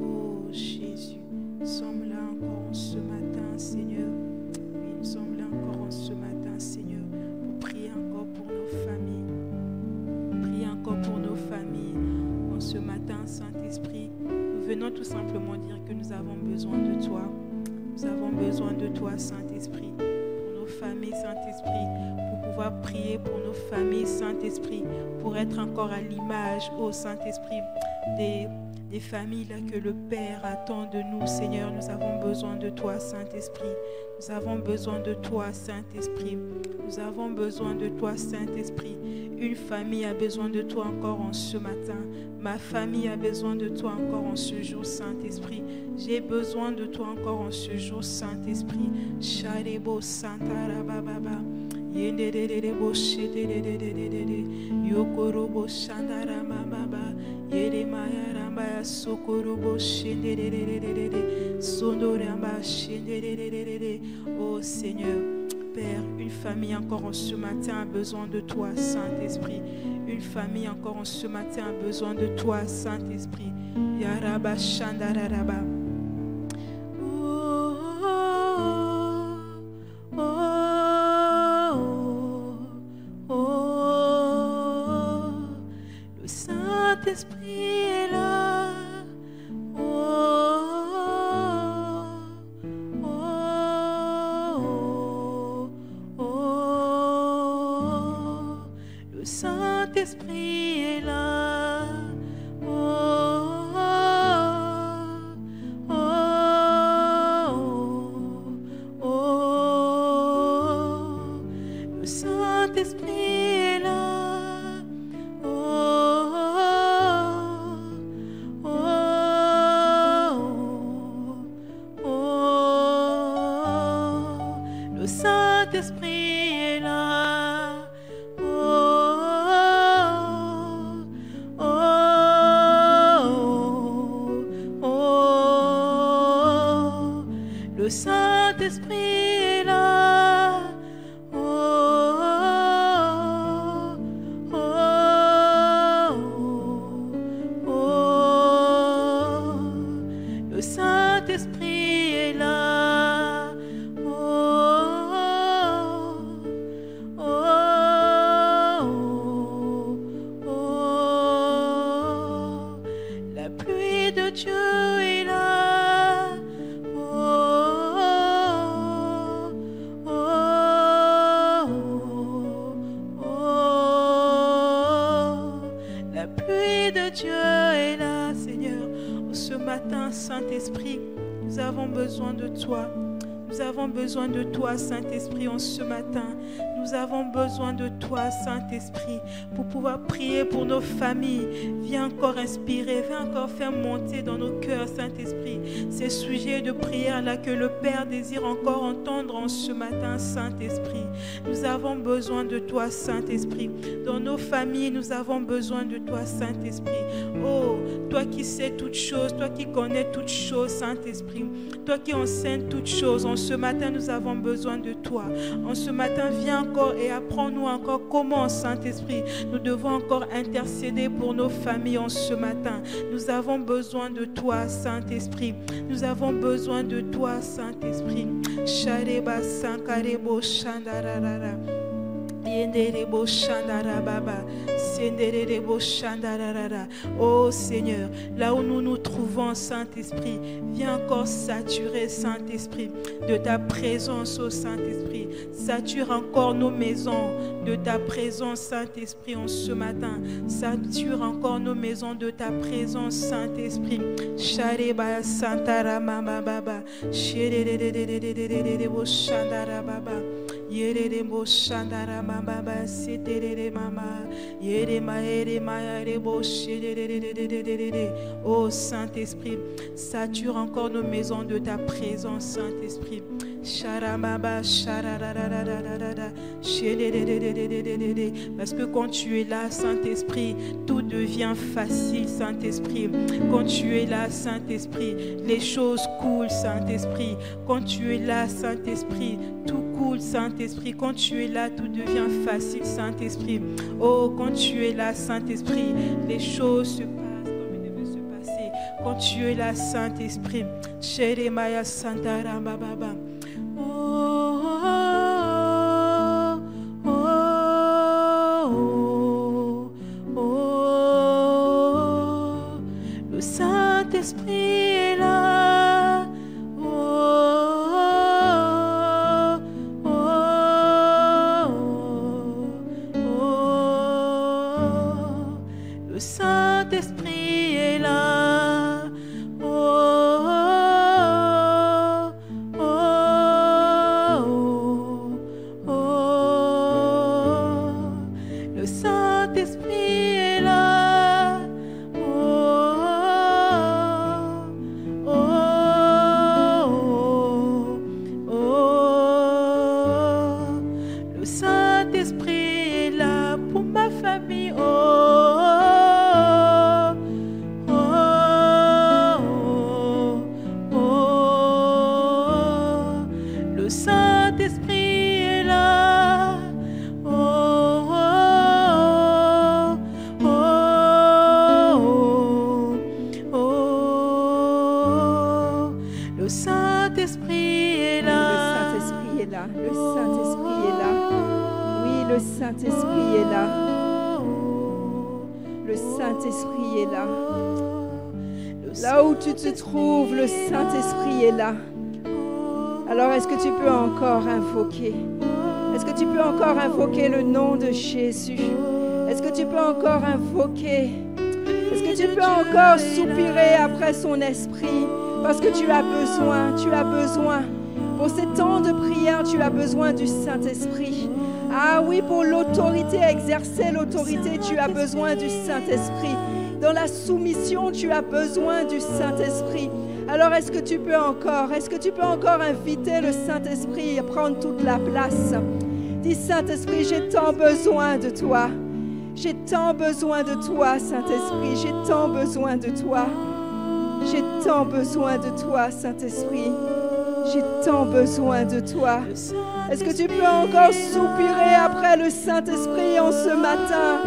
Oh Jésus, nous sommes là encore en ce matin, Seigneur. Oui, nous sommes là encore en ce matin, Seigneur, pour prier encore pour nos familles. Prier encore pour nos familles. En ce matin, Saint-Esprit, nous venons tout simplement dire que nous avons besoin de toi. Nous avons besoin de toi, Saint-Esprit, pour nos familles, Saint-Esprit, pour pouvoir prier pour nos familles, Saint-Esprit, pour être encore à l'image, ô Saint-Esprit, des familles là que le Père attend de nous, Seigneur. Nous avons besoin de toi, Saint-Esprit. Nous avons besoin de toi, Saint-Esprit. Nous avons besoin de toi, Saint-Esprit. Une famille a besoin de toi encore en ce matin. Ma famille a besoin de toi encore en ce jour, Saint-Esprit. J'ai besoin de toi encore en ce jour, Saint-Esprit. Sharebo Santara Baba. Yenderebo Shedede. Yokorobo Shandara Baba. Yeremaya Ramba Sokorobo Shedede. Sondoramba Shedede. Oh Seigneur. Père, une famille encore en ce matin a besoin de toi, Saint-Esprit. Une famille encore en ce matin a besoin de toi, Saint-Esprit. Yaraba Shandaraba. Oh, oh, oh, oh. Le Saint-Esprit est là. Saint-Esprit est là. Oh, oh, oh, oh. Le Saint-Esprit est là. Oh, oh, oh, oh. Le Saint-Esprit est là. Le Saint-Esprit est là. Oh, oh, oh, oh. Le Saint-Esprit est là. Oh, oh, oh, oh. La pluie de Dieu est là. Dieu est là, Seigneur. Ce matin, Saint-Esprit, nous avons besoin de toi. Nous avons besoin de toi, Saint-Esprit, en ce matin. Nous avons besoin de toi, Saint-Esprit, pour pouvoir prier pour nos familles. Viens encore inspirer, viens encore faire monter dans nos cœurs, Saint-Esprit, ces sujets de prière-là que le Père désire encore entendre en ce matin, Saint-Esprit. Nous avons besoin de toi, Saint-Esprit. Dans nos familles, nous avons besoin de toi, Saint-Esprit. Oh, toi qui sais toutes choses, toi qui connais toutes choses, Saint-Esprit, toi qui enseignes toutes choses, en ce matin, nous avons besoin de toi. En ce matin, viens encore et apprends-nous encore comment, Saint-Esprit, nous devons encore intercéder pour nos familles en ce matin. Nous avons besoin de toi, Saint-Esprit. Nous avons besoin de toi, Saint-Esprit. Shareba sankarebo shandarara. Yenderebo shandarababa. Senderebo shandarara. Oh Seigneur, là où nous nous trouvons, Saint-Esprit, viens encore saturer, Saint-Esprit, de ta présence, oh Saint-Esprit. Sature encore nos maisons de ta présence, Saint-Esprit, en ce matin. Sature encore nos maisons de ta présence, Saint-Esprit. Shareba santara mama baba. Shererererererererebo shandara baba. Yererebo shandara mama baba. Seterere mama. Yerema yerema yerebo shererererererere. Oh Saint-Esprit, sature encore nos maisons de ta présence, Saint-Esprit. Parce que quand tu es là, Saint-Esprit, tout devient facile, Saint-Esprit. Quand tu es là, Saint-Esprit, les choses coulent, Saint-Esprit. Quand tu es là, Saint-Esprit, tout coule, Saint-Esprit. Quand tu es là, tout devient facile, Saint-Esprit. Oh, quand tu es là, Saint-Esprit, les choses se passent comme elles devaient se passer. Quand tu es là, Saint-Esprit, Sheremaya Santara Baba. Le Saint-Esprit est là. Le Saint-Esprit est là. Le Saint-Esprit est là. Le Saint-Esprit est là pour ma famille. Le Saint-Esprit est là. Le Saint-Esprit est là. Le Saint-Esprit est là. Le Saint-Esprit est là. Oui, le Saint-Esprit est là. Le Saint-Esprit est là. Là où tu te trouves, le Saint-Esprit est là. Alors, est-ce que tu peux encore invoquer? Est-ce que tu peux encore invoquer le nom de Jésus? Est-ce que tu peux encore invoquer? Est-ce que tu peux encore soupirer après son esprit? Parce que tu as besoin. Pour ces temps de prière, tu as besoin du Saint-Esprit. Ah oui, pour l'autorité, exercer l'autorité, tu as besoin du Saint-Esprit. Dans la soumission, tu as besoin du Saint-Esprit. Alors, est-ce que tu peux encore inviter le Saint-Esprit à prendre toute la place? Dis, Saint-Esprit, j'ai tant besoin de toi. J'ai tant besoin de toi, Saint-Esprit. J'ai tant besoin de toi. J'ai tant besoin de toi, Saint-Esprit. J'ai tant besoin de toi. Est-ce que tu peux encore soupirer après le Saint-Esprit en ce matin?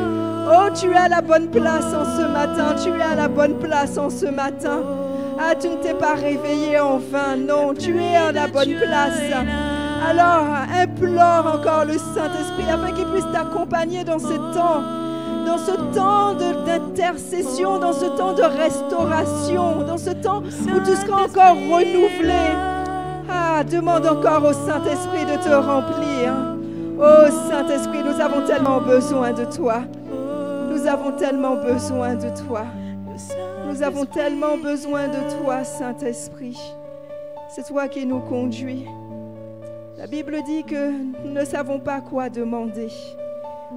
Oh, tu es à la bonne place en ce matin. Tu es à la bonne place en ce matin. Ah, tu ne t'es pas réveillé en vain. Non, tu es à la bonne place. Alors, implore encore le Saint-Esprit afin qu'il puisse t'accompagner dans ce temps d'intercession, dans ce temps de restauration, dans ce temps où tu seras encore renouvelé. Ah, demande encore au Saint-Esprit de te remplir. Oh Saint-Esprit, nous avons tellement besoin de toi. Nous avons tellement besoin de toi. Nous avons tellement besoin de toi, Saint-Esprit. C'est toi qui nous conduis. La Bible dit que nous ne savons pas quoi demander.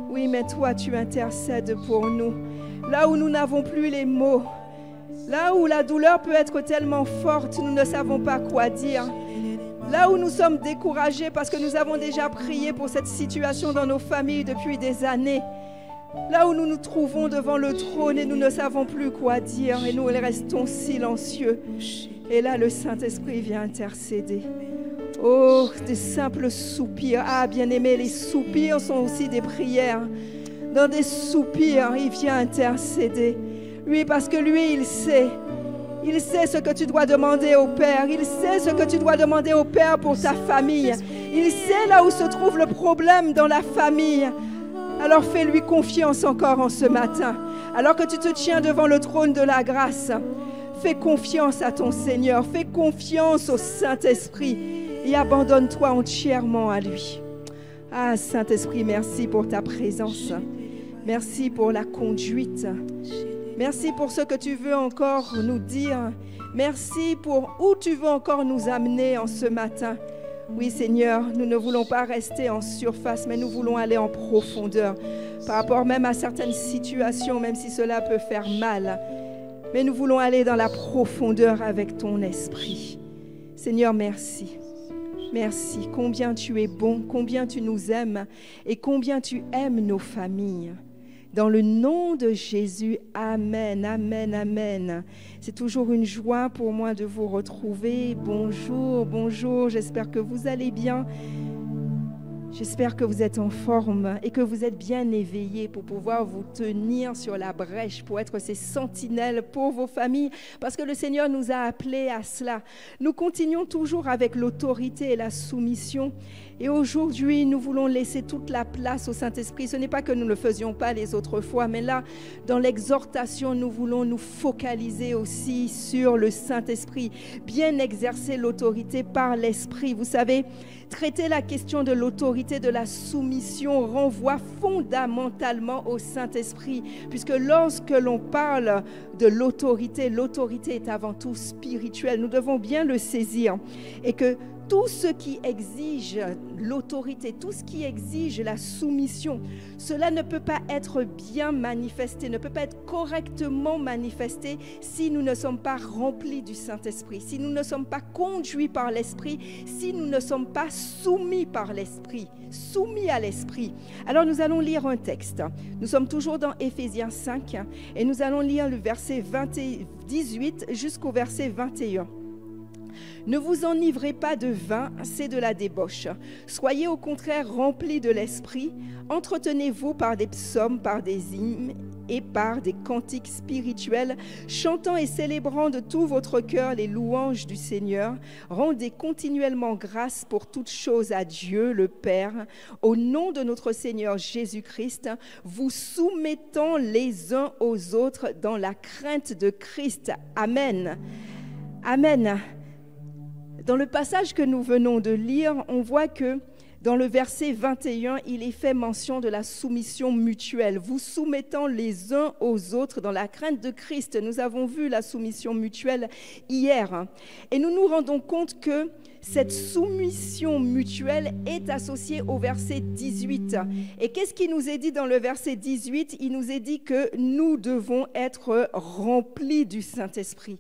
Oui, mais toi, tu intercèdes pour nous. Là où nous n'avons plus les mots, là où la douleur peut être tellement forte, nous ne savons pas quoi dire. Là où nous sommes découragés parce que nous avons déjà prié pour cette situation dans nos familles depuis des années. Là où nous nous trouvons devant le trône et nous ne savons plus quoi dire et nous restons silencieux. Et là, le Saint-Esprit vient intercéder. Oh, des simples soupirs. Ah, bien-aimés, les soupirs sont aussi des prières. Dans des soupirs, il vient intercéder. Oui, parce que lui, il sait. Il sait ce que tu dois demander au Père. Il sait ce que tu dois demander au Père pour ta famille. Il sait là où se trouve le problème dans la famille. Alors fais-lui confiance encore en ce matin. Alors que tu te tiens devant le trône de la grâce, fais confiance à ton Seigneur. Fais confiance au Saint-Esprit et abandonne-toi entièrement à lui. Ah, Saint-Esprit, merci pour ta présence. Merci pour la conduite. Merci pour ce que tu veux encore nous dire. Merci pour où tu veux encore nous amener en ce matin. Oui, Seigneur, nous ne voulons pas rester en surface, mais nous voulons aller en profondeur par rapport même à certaines situations, même si cela peut faire mal. Mais nous voulons aller dans la profondeur avec ton esprit. Seigneur, merci. Merci, combien tu es bon, combien tu nous aimes et combien tu aimes nos familles. Dans le nom de Jésus, amen, amen, amen. C'est toujours une joie pour moi de vous retrouver. Bonjour, bonjour, j'espère que vous allez bien. J'espère que vous êtes en forme et que vous êtes bien éveillés pour pouvoir vous tenir sur la brèche, pour être ces sentinelles pour vos familles, parce que le Seigneur nous a appelés à cela. Nous continuons toujours avec l'autorité et la soumission. Et aujourd'hui, nous voulons laisser toute la place au Saint-Esprit. Ce n'est pas que nous ne le faisions pas les autres fois, mais là, dans l'exhortation, nous voulons nous focaliser aussi sur le Saint-Esprit, bien exercer l'autorité par l'Esprit. Vous savez, traiter la question de l'autorité, de la soumission renvoie fondamentalement au Saint-Esprit, puisque lorsque l'on parle de l'autorité, l'autorité est avant tout spirituelle. Nous devons bien le saisir et que tout ce qui exige l'autorité, tout ce qui exige la soumission, cela ne peut pas être bien manifesté, ne peut pas être correctement manifesté si nous ne sommes pas remplis du Saint-Esprit, si nous ne sommes pas conduits par l'Esprit, si nous ne sommes pas soumis par l'Esprit, soumis à l'Esprit. Alors nous allons lire un texte. Nous sommes toujours dans Éphésiens 5 et nous allons lire le verset 18 jusqu'au verset 21. Ne vous enivrez pas de vin, c'est de la débauche. Soyez au contraire remplis de l'esprit. Entretenez-vous par des psaumes, par des hymnes et par des cantiques spirituels, chantant et célébrant de tout votre cœur les louanges du Seigneur. Rendez continuellement grâce pour toutes choses à Dieu, le Père, au nom de notre Seigneur Jésus-Christ, vous soumettant les uns aux autres dans la crainte de Christ. Amen. Amen. Dans le passage que nous venons de lire, on voit que dans le verset 21, il est fait mention de la soumission mutuelle, vous soumettant les uns aux autres dans la crainte de Christ. Nous avons vu la soumission mutuelle hier et nous nous rendons compte que cette soumission mutuelle est associée au verset 18. Et qu'est-ce qui nous est dit dans le verset 18? Il nous est dit que nous devons être remplis du Saint-Esprit.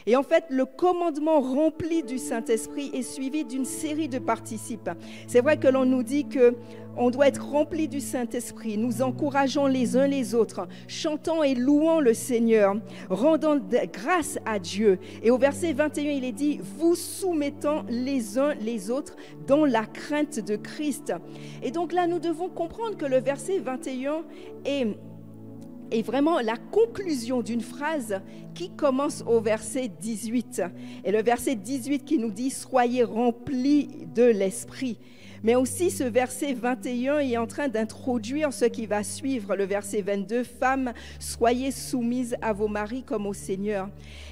Et en fait, le commandement rempli du Saint-Esprit est suivi d'une série de participes. C'est vrai que l'on nous dit que on doit être rempli du Saint-Esprit, nous encourageons les uns les autres, chantant et louant le Seigneur, rendant grâce à Dieu. Et au verset 21, il est dit, vous soumettant les uns les autres dans la crainte de Christ. Et donc là, nous devons comprendre que le verset 21 est vraiment la conclusion d'une phrase qui commence au verset 18. Et le verset 18 qui nous dit « Soyez remplis de l'Esprit ». Mais aussi ce verset 21 est en train d'introduire ce qui va suivre, le verset 22, « Femmes, soyez soumises à vos maris comme au Seigneur ».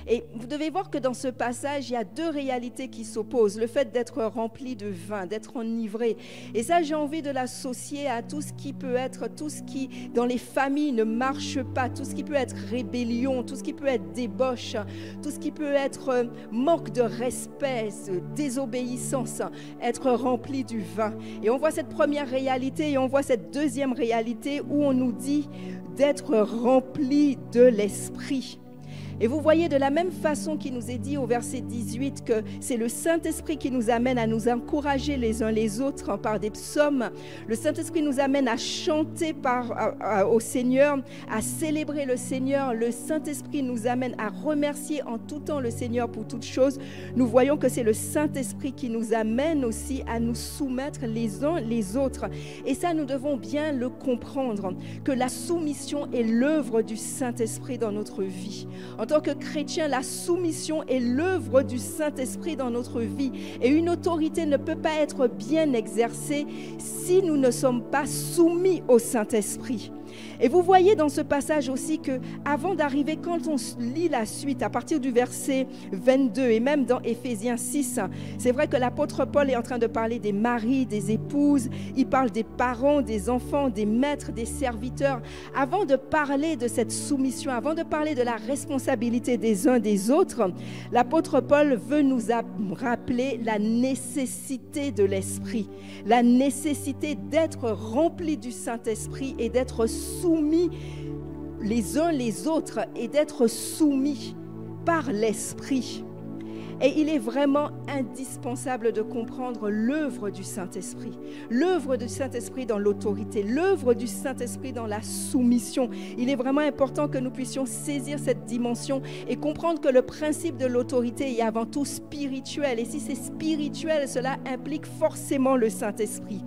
Et vous devez voir que dans ce passage, il y a deux réalités qui s'opposent. Le fait d'être rempli de vin, d'être enivré. Et ça, j'ai envie de l'associer à tout ce qui peut être, tout ce qui dans les familles ne marche pas, tout ce qui peut être rébellion, tout ce qui peut être débauche, tout ce qui peut être manque de respect, désobéissance, être rempli du vin. Et on voit cette première réalité et on voit cette deuxième réalité où on nous dit d'être rempli de l'Esprit. Et vous voyez de la même façon qu'il nous est dit au verset 18 que c'est le Saint-Esprit qui nous amène à nous encourager les uns les autres par des psaumes. Le Saint-Esprit nous amène à chanter au Seigneur, à célébrer le Seigneur. Le Saint-Esprit nous amène à remercier en tout temps le Seigneur pour toutes choses. Nous voyons que c'est le Saint-Esprit qui nous amène aussi à nous soumettre les uns les autres. Et ça, nous devons bien le comprendre, que la soumission est l'œuvre du Saint-Esprit dans notre vie. En tant que chrétien, la soumission est l'œuvre du Saint-Esprit dans notre vie. Et une autorité ne peut pas être bien exercée si nous ne sommes pas soumis au Saint-Esprit. Et vous voyez dans ce passage aussi que avant d'arriver, quand on lit la suite, à partir du verset 22 et même dans Éphésiens 6, c'est vrai que l'apôtre Paul est en train de parler des maris, des épouses, il parle des parents, des enfants, des maîtres, des serviteurs. Avant de parler de cette soumission, avant de parler de la responsabilité des uns des autres, l'apôtre Paul veut nous rappeler la nécessité de l'Esprit, la nécessité d'être rempli du Saint-Esprit et d'être soumis les uns les autres et d'être soumis par l'Esprit. Et il est vraiment indispensable de comprendre l'œuvre du Saint-Esprit. L'œuvre du Saint-Esprit dans l'autorité, l'œuvre du Saint-Esprit dans la soumission. Il est vraiment important que nous puissions saisir cette dimension et comprendre que le principe de l'autorité est avant tout spirituel. Et si c'est spirituel, cela implique forcément le Saint-Esprit.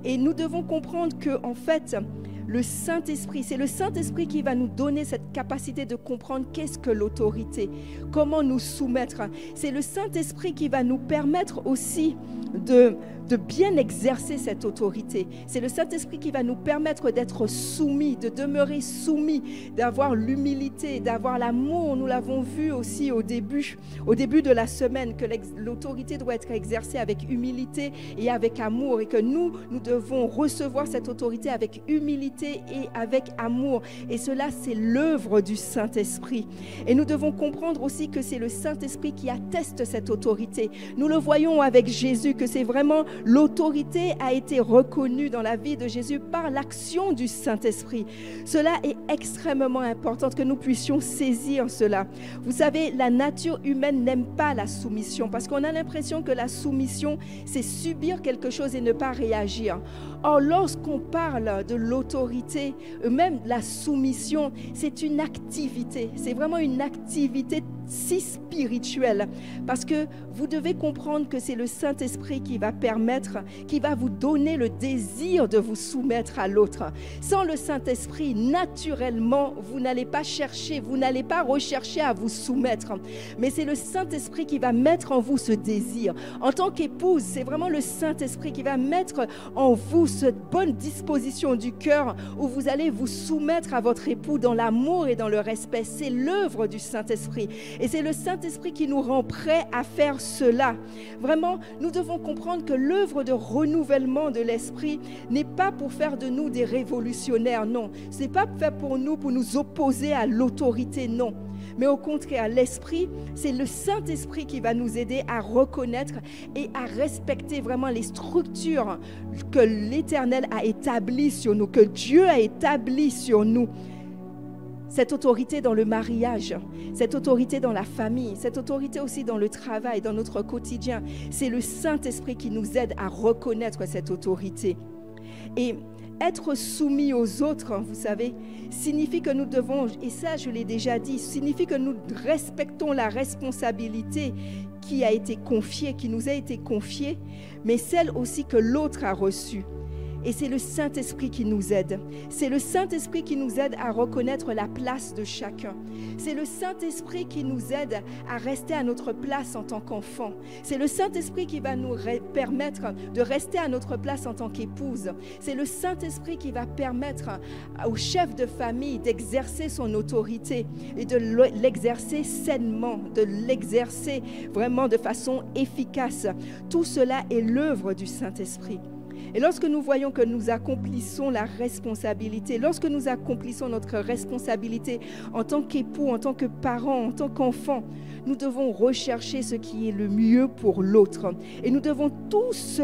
Et nous devons comprendre que, en fait, le Saint-Esprit, c'est le Saint-Esprit qui va nous donner cette capacité de comprendre qu'est-ce que l'autorité, comment nous soumettre. C'est le Saint-Esprit qui va nous permettre aussi de bien exercer cette autorité. C'est le Saint-Esprit qui va nous permettre d'être soumis, de demeurer soumis, d'avoir l'humilité, d'avoir l'amour. Nous l'avons vu aussi au début de la semaine, que l'autorité doit être exercée avec humilité et avec amour, et que nous devons recevoir cette autorité avec humilité et avec amour. Et cela, c'est l'œuvre du Saint-Esprit. Et nous devons comprendre aussi que c'est le Saint-Esprit qui atteste cette autorité. Nous le voyons avec Jésus, que c'est vraiment l'autorité a été reconnue dans la vie de Jésus par l'action du Saint-Esprit. Cela est extrêmement important que nous puissions saisir cela. Vous savez, la nature humaine n'aime pas la soumission parce qu'on a l'impression que la soumission, c'est subir quelque chose et ne pas réagir. Or, lorsqu'on parle de l'autorité, même la soumission, c'est une activité. C'est vraiment une activité si spirituelle, parce que vous devez comprendre que c'est le Saint-Esprit qui va permettre, qui va vous donner le désir de vous soumettre à l'autre. Sans le Saint-Esprit, naturellement, vous n'allez pas chercher, vous n'allez pas rechercher à vous soumettre, mais c'est le Saint-Esprit qui va mettre en vous ce désir. En tant qu'épouse, c'est vraiment le Saint-Esprit qui va mettre en vous cette bonne disposition du cœur où vous allez vous soumettre à votre époux dans l'amour et dans le respect. C'est l'œuvre du Saint-Esprit. Et c'est le Saint-Esprit qui nous rend prêts à faire cela. Vraiment, nous devons comprendre que l'œuvre de renouvellement de l'esprit n'est pas pour faire de nous des révolutionnaires, non. Ce n'est pas fait pour nous opposer à l'autorité, non. Mais au contraire, l'esprit, c'est le Saint-Esprit qui va nous aider à reconnaître et à respecter vraiment les structures que l'Éternel a établies sur nous, que Dieu a établies sur nous. Cette autorité dans le mariage, cette autorité dans la famille, cette autorité aussi dans le travail, dans notre quotidien. C'est le Saint-Esprit qui nous aide à reconnaître cette autorité. Et être soumis aux autres, vous savez, signifie que nous devons, et ça je l'ai déjà dit, signifie que nous respectons la responsabilité qui a été confiée, qui nous a été confiée, mais celle aussi que l'autre a reçue. Et c'est le Saint-Esprit qui nous aide. C'est le Saint-Esprit qui nous aide à reconnaître la place de chacun. C'est le Saint-Esprit qui nous aide à rester à notre place en tant qu'enfant. C'est le Saint-Esprit qui va nous permettre de rester à notre place en tant qu'épouse. C'est le Saint-Esprit qui va permettre au chef de famille d'exercer son autorité et de l'exercer sainement, de l'exercer vraiment de façon efficace. Tout cela est l'œuvre du Saint-Esprit. Et lorsque nous voyons que nous accomplissons la responsabilité, lorsque nous accomplissons notre responsabilité en tant qu'époux, en tant que parents, en tant qu'enfants, nous devons rechercher ce qui est le mieux pour l'autre. Et nous devons tous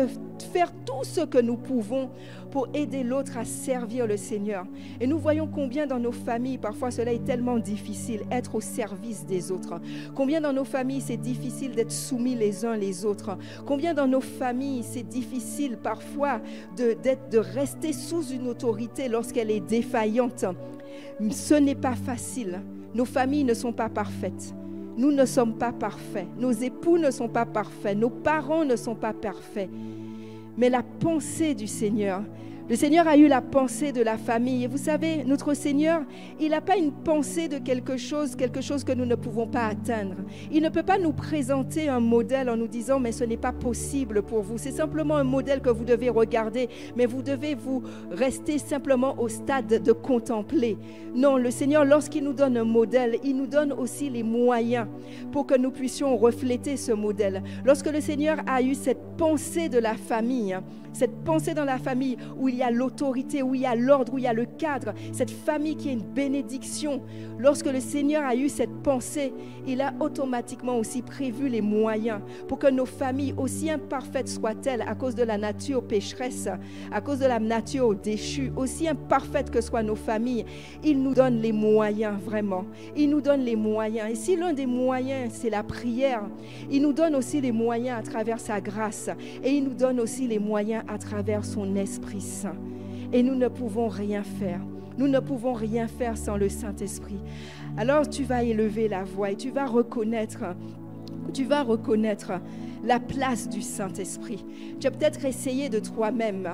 faire tout ce que nous pouvons pour aider l'autre à servir le Seigneur. Et nous voyons combien dans nos familles, parfois cela est tellement difficile, être au service des autres. Combien dans nos familles, c'est difficile d'être soumis les uns les autres. Combien dans nos familles, c'est difficile parfois de rester sous une autorité lorsqu'elle est défaillante. Ce n'est pas facile. Nos familles ne sont pas parfaites. Nous ne sommes pas parfaits. Nos époux ne sont pas parfaits. Nos parents ne sont pas parfaits. Mais la pensée du Seigneur, le Seigneur a eu la pensée de la famille. Et vous savez, notre Seigneur, il n'a pas une pensée de quelque chose que nous ne pouvons pas atteindre. Il ne peut pas nous présenter un modèle en nous disant « mais ce n'est pas possible pour vous ». C'est simplement un modèle que vous devez regarder, mais vous devez vous rester simplement au stade de contempler. Non, le Seigneur, lorsqu'il nous donne un modèle, il nous donne aussi les moyens pour que nous puissions refléter ce modèle. Lorsque le Seigneur a eu cette pensée de la famille, cette pensée dans la famille où il y a l'autorité, où il y a l'ordre, où il y a le cadre, cette famille qui est une bénédiction. Lorsque le Seigneur a eu cette pensée, il a automatiquement aussi prévu les moyens pour que nos familles, aussi imparfaites soient-elles à cause de la nature pécheresse, à cause de la nature déchue, aussi imparfaites que soient nos familles, il nous donne les moyens vraiment. Il nous donne les moyens. Et si l'un des moyens, c'est la prière, il nous donne aussi les moyens à travers sa grâce. Et il nous donne aussi les moyens à travers son Esprit Saint. Et nous ne pouvons rien faire. Nous ne pouvons rien faire sans le Saint-Esprit. Alors tu vas élever la voix et tu vas reconnaître la place du Saint-Esprit. Tu as peut-être essayé de toi-même.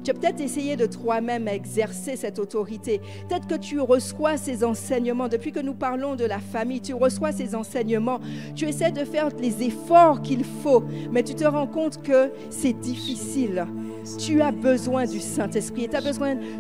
Tu as peut-être essayé de toi-même exercer cette autorité. Peut-être que tu reçois ces enseignements. Depuis que nous parlons de la famille, tu reçois ces enseignements. Tu essaies de faire les efforts qu'il faut, mais tu te rends compte que c'est difficile. Tu as besoin du Saint-Esprit. Et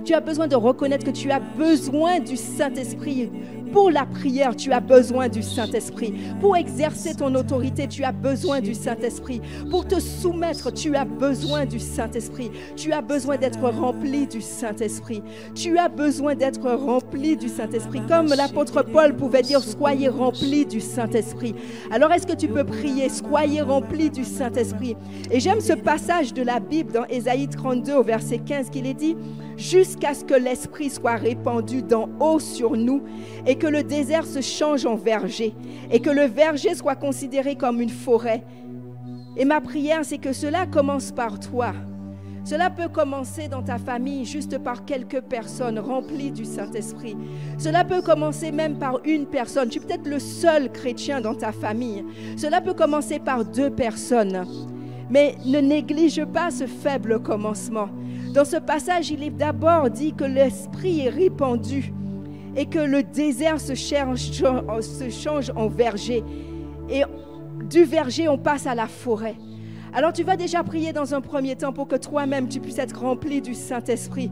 tu as besoin de reconnaître que tu as besoin du Saint-Esprit. Pour la prière, tu as besoin du Saint-Esprit. Pour exercer ton autorité, tu as besoin du Saint-Esprit. Pour te soumettre, tu as besoin du Saint-Esprit. Tu as besoin d'être rempli du Saint-Esprit. Tu as besoin d'être rempli du Saint-Esprit. Comme l'apôtre Paul pouvait dire, soyez remplis du Saint-Esprit. Alors est-ce que tu peux prier, soyez remplis du Saint-Esprit? Et j'aime ce passage de la Bible dans Ésaïe 32 au verset 15 qu'il est dit, jusqu'à ce que l'Esprit soit répandu d'en haut sur nous et que le désert se change en verger et que le verger soit considéré comme une forêt. Et ma prière, c'est que cela commence par toi. Cela peut commencer dans ta famille juste par quelques personnes remplies du Saint-Esprit. Cela peut commencer même par une personne. Tu es peut-être le seul chrétien dans ta famille. Cela peut commencer par 2 personnes. Mais ne néglige pas ce faible commencement. Dans ce passage, il est d'abord dit que l'Esprit est répandu et que le désert se change en verger. Et du verger, on passe à la forêt. Alors tu vas déjà prier dans un premier temps pour que toi-même tu puisses être rempli du Saint-Esprit,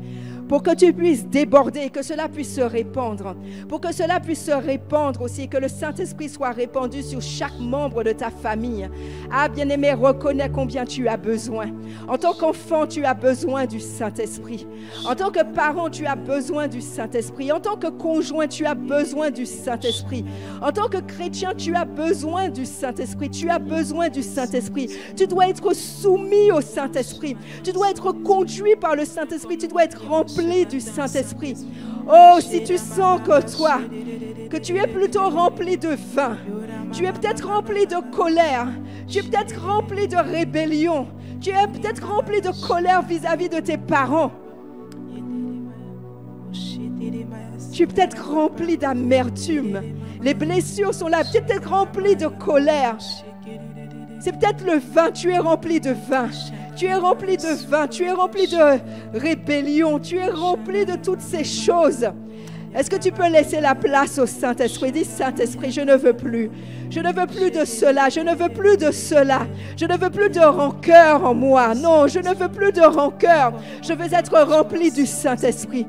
pour que tu puisses déborder, que cela puisse se répandre, pour que cela puisse se répandre aussi, que le Saint-Esprit soit répandu sur chaque membre de ta famille. Ah, bien-aimé, reconnais combien tu as besoin. En tant qu'enfant, tu as besoin du Saint-Esprit. En tant que parent, tu as besoin du Saint-Esprit. En tant que conjoint, tu as besoin du Saint-Esprit. En tant que chrétien, tu as besoin du Saint-Esprit. Tu as besoin du Saint-Esprit. Tu dois être soumis au Saint-Esprit. Tu dois être conduit par le Saint-Esprit. Tu dois être rempli du Saint-Esprit. Oh, si tu sens que tu es plutôt rempli de vin, tu es peut-être rempli de colère, tu es peut-être rempli de rébellion, tu es peut-être rempli de colère vis-à-vis de tes parents, tu es peut-être rempli d'amertume, les blessures sont là, tu es peut-être rempli de colère. C'est peut-être le vin, tu es rempli de vin. Tu es rempli de vin, tu es rempli de rébellion, tu es rempli de toutes ces choses. Est-ce que tu peux laisser la place au Saint-Esprit? Dis, Saint-Esprit, je ne veux plus. Je ne veux plus de cela, je ne veux plus de cela. Je ne veux plus de rancœur en moi. Non, je ne veux plus de rancœur. Je veux être rempli du Saint-Esprit.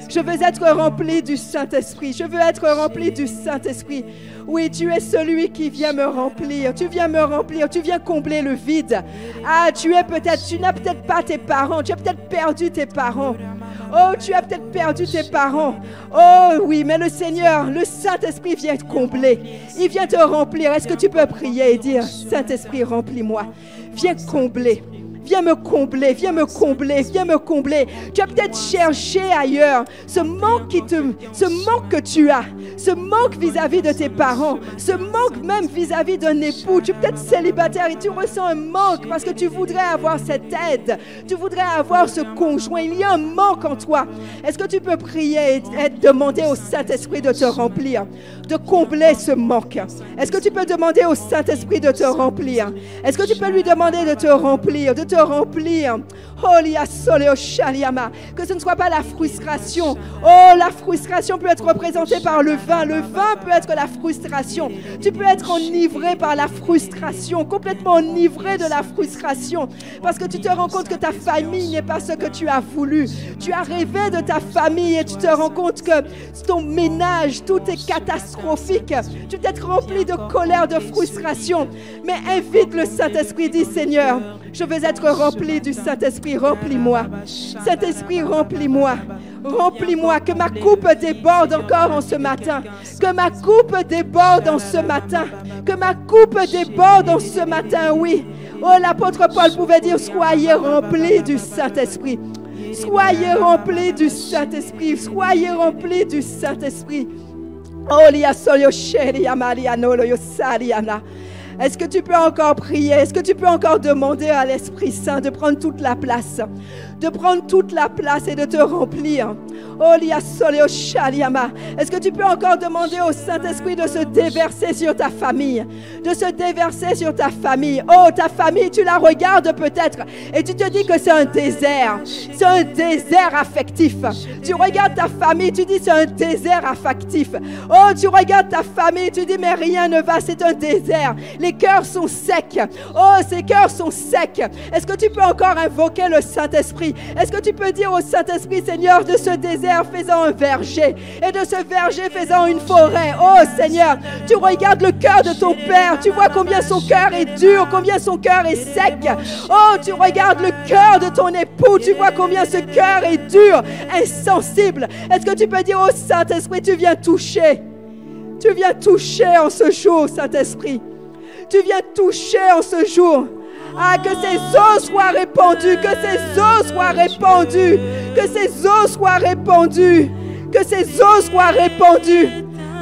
Je veux être rempli du Saint-Esprit. Je veux être rempli du Saint-Esprit. Oui, tu es celui qui vient me remplir. Tu viens me remplir. Tu viens combler le vide. Ah, tu n'as peut-être pas tes parents. Tu as peut-être perdu tes parents. Oh, tu as peut-être perdu tes parents. Oh oui, mais le Seigneur, le Saint-Esprit vient te combler. Il vient te remplir. Est-ce que tu peux prier et dire, Saint-Esprit, remplis-moi. Viens combler. Viens me combler, viens me combler, viens me combler. Tu as peut-être cherché ailleurs ce manque que tu as, ce manque vis-à-vis de tes parents, ce manque même vis-à-vis d'un époux. Tu es peut-être célibataire et tu ressens un manque parce que tu voudrais avoir cette aide, tu voudrais avoir ce conjoint. Il y a un manque en toi. Est-ce que tu peux prier et demander au Saint-Esprit de te remplir, de combler ce manque? Est-ce que tu peux demander au Saint-Esprit de te remplir? Est-ce que tu peux lui demander de te remplir, remplir. Oh, que ce ne soit pas la frustration. Oh, la frustration peut être représentée par le vin. Le vin peut être la frustration. Tu peux être enivré par la frustration, complètement enivré de la frustration, parce que tu te rends compte que ta famille n'est pas ce que tu as voulu. Tu as rêvé de ta famille et tu te rends compte que ton ménage, tout est catastrophique. Tu t'es rempli de colère, de frustration. Mais invite le Saint-Esprit, dis Seigneur, je veux être être rempli du Saint-Esprit. Remplis-moi. Saint-Esprit, remplis-moi. Remplis-moi, que ma coupe déborde encore en ce matin. Que ma coupe déborde en ce matin. Que ma coupe déborde en ce matin, oui. Oh, l'apôtre Paul pouvait dire, soyez remplis du Saint-Esprit. Soyez remplis du Saint-Esprit. Soyez remplis du Saint-Esprit. Oh, est-ce que tu peux encore prier? Est-ce que tu peux encore demander à l'Esprit Saint de prendre toute la place? De prendre toute la place et de te remplir. Est-ce que tu peux encore demander au Saint-Esprit de se déverser sur ta famille? De se déverser sur ta famille. Oh, ta famille, tu la regardes peut-être et tu te dis que c'est un désert. C'est un désert affectif. Tu regardes ta famille, tu dis c'est un désert affectif. Oh, tu regardes ta famille, tu dis mais rien ne va, c'est un désert. Les cœurs sont secs. Oh, ces cœurs sont secs. Est-ce que tu peux encore invoquer le Saint-Esprit? Est-ce que tu peux dire au Saint-Esprit, Seigneur, de ce désert, faisant un verger, et de ce verger, faisant une forêt. Oh Seigneur, tu regardes le cœur de ton Père, tu vois combien son cœur est dur, combien son cœur est sec. Oh, tu regardes le cœur de ton époux, tu vois combien ce cœur est dur, insensible. Est-ce que tu peux dire au Saint-Esprit, tu viens toucher en ce jour, Saint-Esprit. Tu viens toucher en ce jour. Ah, que ces eaux soient répandues, que ces eaux soient répandues, que ces eaux soient répandues, que ces eaux soient répandues.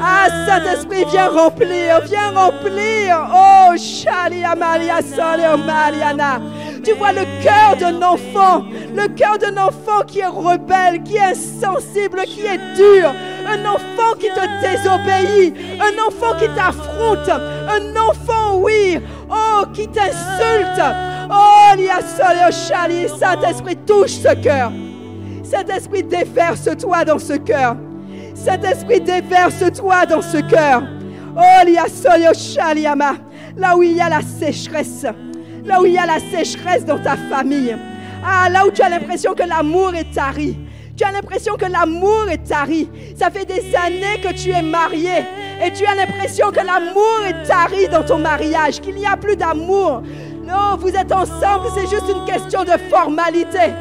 Ah, Saint-Esprit, viens remplir, viens remplir. Oh, Shalia Maria Sole Mariana. Tu vois le cœur d'un enfant qui est rebelle, qui est insensible, qui est dur. Un enfant qui te désobéit, un enfant qui t'affronte, un enfant, oui, oh, qui t'insulte. Oh, Saint-Esprit, touche ce cœur. Saint-Esprit, déverse-toi dans ce cœur. Saint-Esprit, déverse-toi dans ce cœur. Oh, là où il y a la sécheresse, là où il y a la sécheresse dans ta famille, ah, là où tu as l'impression que l'amour est tari. Tu as l'impression que l'amour est tari. Ça fait des années que tu es marié et tu as l'impression que l'amour est tari dans ton mariage, qu'il n'y a plus d'amour. Non, vous êtes ensemble, c'est juste une question de formalité.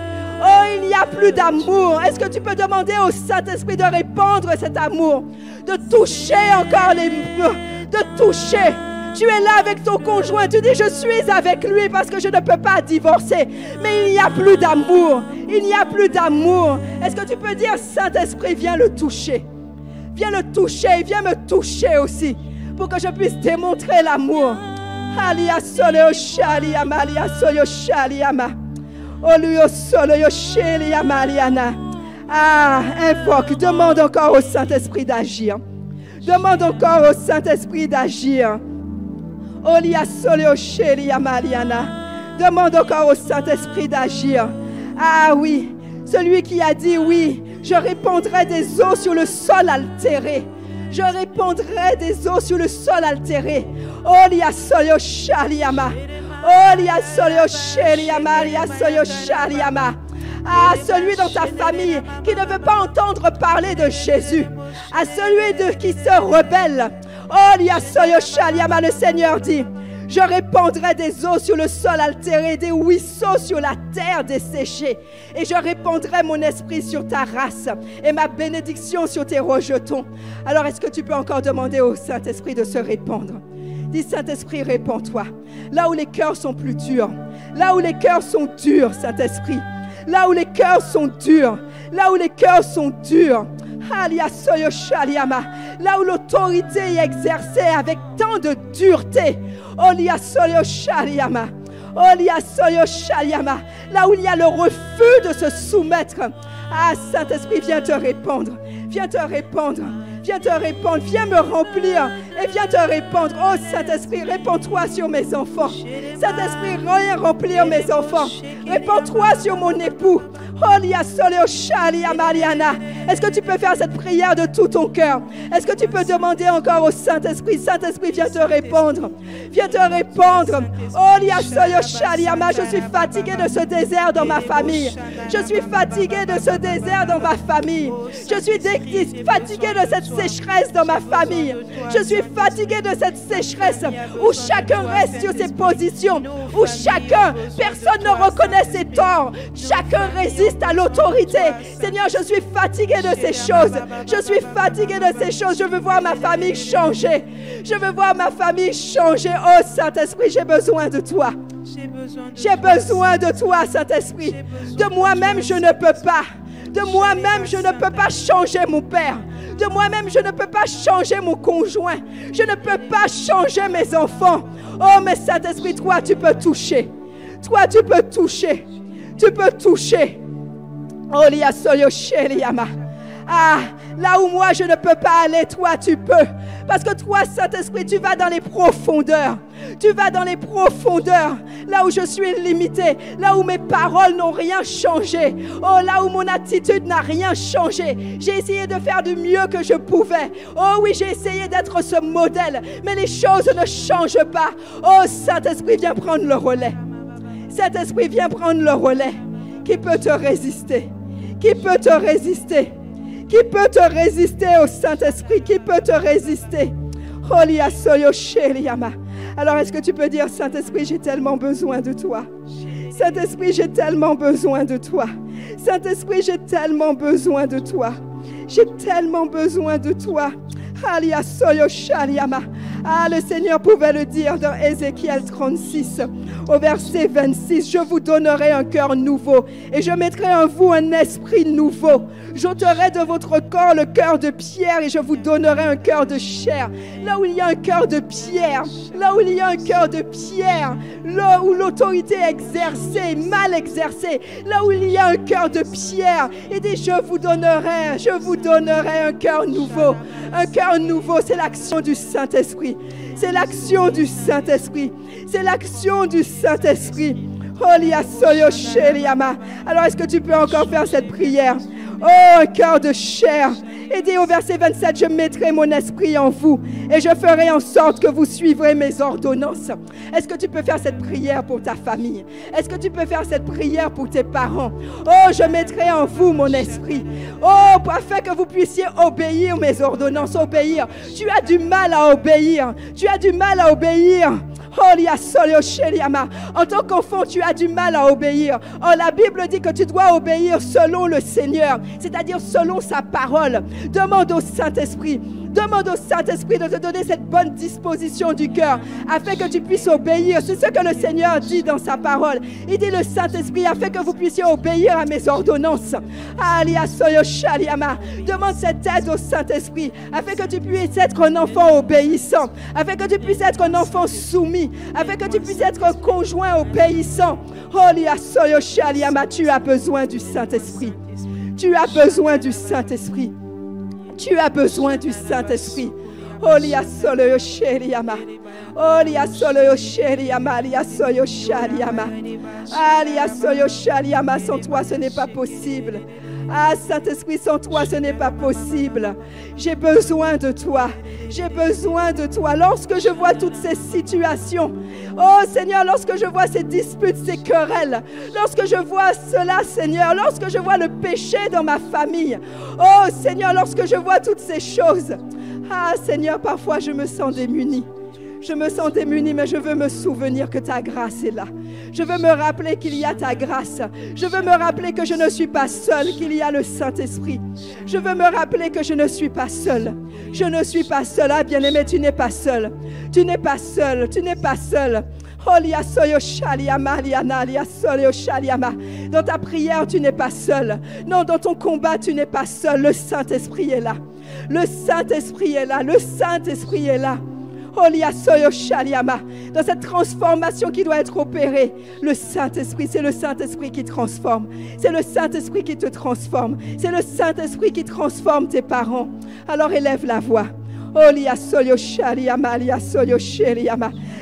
Oh, il n'y a plus d'amour. Est-ce que tu peux demander au Saint-Esprit de répandre cet amour, de toucher encore les murs, de toucher? Tu es là avec ton conjoint, tu dis je suis avec lui parce que je ne peux pas divorcer. Mais il n'y a plus d'amour, il n'y a plus d'amour. Est-ce que tu peux dire Saint-Esprit, viens le toucher? Viens le toucher, viens me toucher aussi pour que je puisse démontrer l'amour. Alia sole oshali amalia soyo shali ama. Oluyo sole yosheli amaliana. Ah, invoque, demande encore au Saint-Esprit d'agir. Demande encore au Saint-Esprit d'agir. Demande encore au Saint-Esprit d'agir. Ah oui, celui qui a dit oui, je répandrai des eaux sur le sol altéré. Je répandrai des eaux sur le sol altéré. À celui dans ta famille qui ne veut pas entendre parler de Jésus, à celui qui se rebelle. Oh, le Seigneur dit, je répandrai des eaux sur le sol altéré, des ruisseaux sur la terre desséchée. Et je répandrai mon esprit sur ta race et ma bénédiction sur tes rejetons. Alors, est-ce que tu peux encore demander au Saint-Esprit de se répandre? Dis, Saint-Esprit, répands-toi. Là où les cœurs sont plus durs, là où les cœurs sont durs, Saint-Esprit. Là où les cœurs sont durs, là où les cœurs sont durs. Là où l'autorité est exercée avec tant de dureté. Là où il y a le refus de se soumettre. Ah, Saint-Esprit, viens te répandre. Viens te répandre. Viens te répandre. Viens me remplir. Et viens te répandre. Oh, Saint-Esprit, répands-toi sur mes enfants. Saint-Esprit, viens remplir mes enfants. Répands-toi sur mon époux. Est-ce que tu peux faire cette prière de tout ton cœur? Est-ce que tu peux demander encore au Saint-Esprit? Saint-Esprit, viens te répondre. Viens te répondre. Oh, je suis fatigué de ce désert dans ma famille. Je suis fatigué de ce désert dans ma famille. Je suis fatigué de cette sécheresse dans ma famille. Je suis fatigué de cette sécheresse où chacun reste sur ses positions, où personne ne reconnaît ses torts. Chacun résiste à l'autorité. Seigneur, je suis fatigué de ces choses. Je suis fatigué de ces choses. Je veux voir ma famille changer. Je veux voir ma famille changer. Oh Saint-Esprit, j'ai besoin de toi. J'ai besoin de toi, Saint-Esprit. De moi-même, je ne peux pas. De moi-même, je ne peux pas changer mon père. De moi-même, je ne peux pas changer mon conjoint. Je ne peux pas changer mes enfants. Oh, mais Saint-Esprit, toi, tu peux toucher. Toi, tu peux toucher. Tu peux toucher. Oh, ah, là où moi, je ne peux pas aller, toi, tu peux. Parce que toi, Saint-Esprit, tu vas dans les profondeurs. Tu vas dans les profondeurs, là où je suis limité, là où mes paroles n'ont rien changé. Oh, là où mon attitude n'a rien changé. J'ai essayé de faire du mieux que je pouvais. Oh oui, j'ai essayé d'être ce modèle, mais les choses ne changent pas. Oh, Saint-Esprit, viens prendre le relais. Saint-Esprit, viens prendre le relais. Qui peut te résister? Qui peut te résister? Qui peut te résister au Saint-Esprit? Qui peut te résister? Alors, est-ce que tu peux dire, Saint-Esprit, j'ai tellement besoin de toi. Saint-Esprit, j'ai tellement besoin de toi. Saint-Esprit, j'ai tellement besoin de toi. J'ai tellement besoin de toi. Ah, le Seigneur pouvait le dire dans Ézéchiel 36, au verset 26. Je vous donnerai un cœur nouveau et je mettrai en vous un esprit nouveau. J'ôterai de votre corps le cœur de pierre et je vous donnerai un cœur de chair. Là où il y a un cœur de pierre, là où il y a un cœur de pierre, là où l'autorité est exercée, mal exercée, là où il y a un cœur de pierre, et dit je vous donnerai un cœur nouveau. Un cœur nouveau, c'est l'action du Saint-Esprit. C'est l'action du Saint-Esprit. C'est l'action du Saint-Esprit. Alors, est-ce que tu peux encore faire cette prière? Oh, un cœur de chair. Et dit au verset 27, je mettrai mon esprit en vous et je ferai en sorte que vous suivrez mes ordonnances. Est-ce que tu peux faire cette prière pour ta famille? Est-ce que tu peux faire cette prière pour tes parents? Oh, je mettrai en vous mon esprit. Oh, afin que vous puissiez obéir mes ordonnances, obéir. Tu as du mal à obéir. Tu as du mal à obéir. En tant qu'enfant, tu as du mal à obéir. Oh, la Bible dit que tu dois obéir selon le Seigneur, c'est-à-dire selon sa parole. Demande au Saint-Esprit. Demande au Saint-Esprit de te donner cette bonne disposition du cœur afin que tu puisses obéir. C'est ce que le Seigneur dit dans sa parole. Il dit le Saint-Esprit afin que vous puissiez obéir à mes ordonnances. Demande cette aide au Saint-Esprit afin que tu puisses être un enfant obéissant, afin que tu puisses être un enfant soumis, afin que tu puisses être un conjoint obéissant. Tu as besoin du Saint-Esprit. Tu as besoin du Saint-Esprit. Tu as besoin du Saint-Esprit. Olia solo yo sheriama. Olia solo yo sheriama. Alia soyo shariama. Alia soyo shariama. Sans toi, ce n'est pas possible. Ah, Saint-Esprit, sans toi, ce n'est pas possible. J'ai besoin de toi. J'ai besoin de toi. Lorsque je vois toutes ces situations, oh Seigneur, lorsque je vois ces disputes, ces querelles, lorsque je vois cela, Seigneur, lorsque je vois le péché dans ma famille, oh Seigneur, lorsque je vois toutes ces choses, ah Seigneur, parfois je me sens démunie. Je me sens démunie, mais je veux me souvenir que ta grâce est là. Je veux me rappeler qu'il y a ta grâce. Je veux me rappeler que je ne suis pas seule, qu'il y a le Saint-Esprit. Je veux me rappeler que je ne suis pas seule. Je ne suis pas seule. Ah, bien-aimé, tu n'es pas seule. Tu n'es pas seule. Tu n'es pas seule. Dans ta prière, tu n'es pas seul. Non, dans ton combat, tu n'es pas seul. Le Saint-Esprit est là. Le Saint-Esprit est là. Le Saint-Esprit est là. Dans cette transformation qui doit être opérée, le Saint-Esprit, c'est le Saint-Esprit qui transforme. C'est le Saint-Esprit qui te transforme. C'est le Saint-Esprit qui transforme tes parents. Alors élève la voix.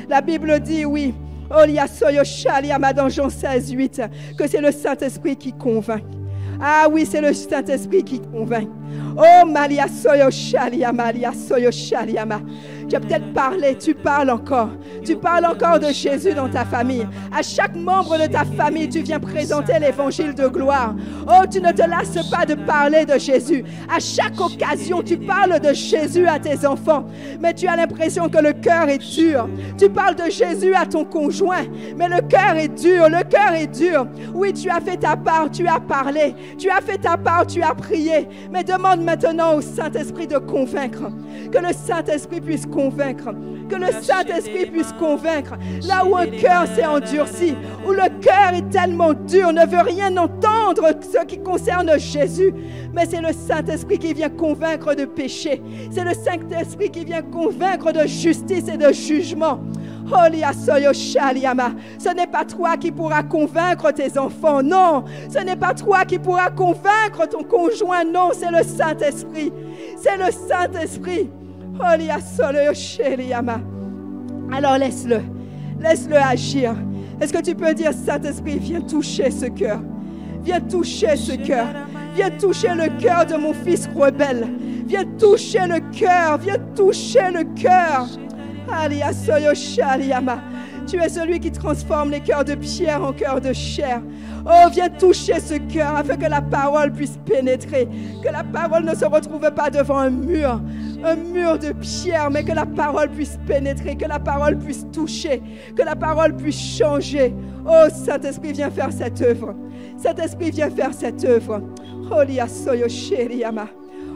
La Bible dit oui. Dans Jean 16, 8, que c'est le Saint-Esprit qui convainc. Ah oui, c'est le Saint-Esprit qui convainc. Oh, Malia Soyo Shaliama, Malia Soyo Shaliama. Tu as peut-être parlé, tu parles encore. Tu parles encore de Jésus dans ta famille. À chaque membre de ta famille, tu viens présenter l'évangile de gloire. Oh, tu ne te lasses pas de parler de Jésus. À chaque occasion, tu parles de Jésus à tes enfants. Mais tu as l'impression que le cœur est dur. Tu parles de Jésus à ton conjoint. Mais le cœur est dur, le cœur est dur. Oui, tu as fait ta part, tu as parlé. Tu as fait ta part, tu as prié. Mais demande maintenant au Saint-Esprit de convaincre. Que le Saint-Esprit puisse convaincre. Que le Saint-Esprit puisse convaincre. Là où un cœur s'est endurci, où le cœur est tellement dur, ne veut rien entendre ce qui concerne Jésus. Mais c'est le Saint-Esprit qui vient convaincre de péché. C'est le Saint-Esprit qui vient convaincre de justice et de jugement. Ce n'est pas toi qui pourras convaincre tes enfants, non. Ce n'est pas toi qui pourras convaincre ton conjoint, non. C'est le Saint-Esprit. C'est le Saint-Esprit. Alors laisse-le agir. Est-ce que tu peux dire, Saint-Esprit, viens toucher ce cœur. Viens toucher ce cœur. Viens toucher le cœur de mon fils rebelle. Viens toucher le cœur. Viens toucher le cœur. Tu es celui qui transforme les cœurs de pierre en cœurs de chair. Oh, viens toucher ce cœur afin que la parole puisse pénétrer. Que la parole ne se retrouve pas devant un mur de pierre, mais que la parole puisse pénétrer, que la parole puisse toucher, que la parole puisse changer. Oh, Saint-Esprit, viens faire cette œuvre. Saint-Esprit, viens faire cette œuvre. Olia soyo sheriama.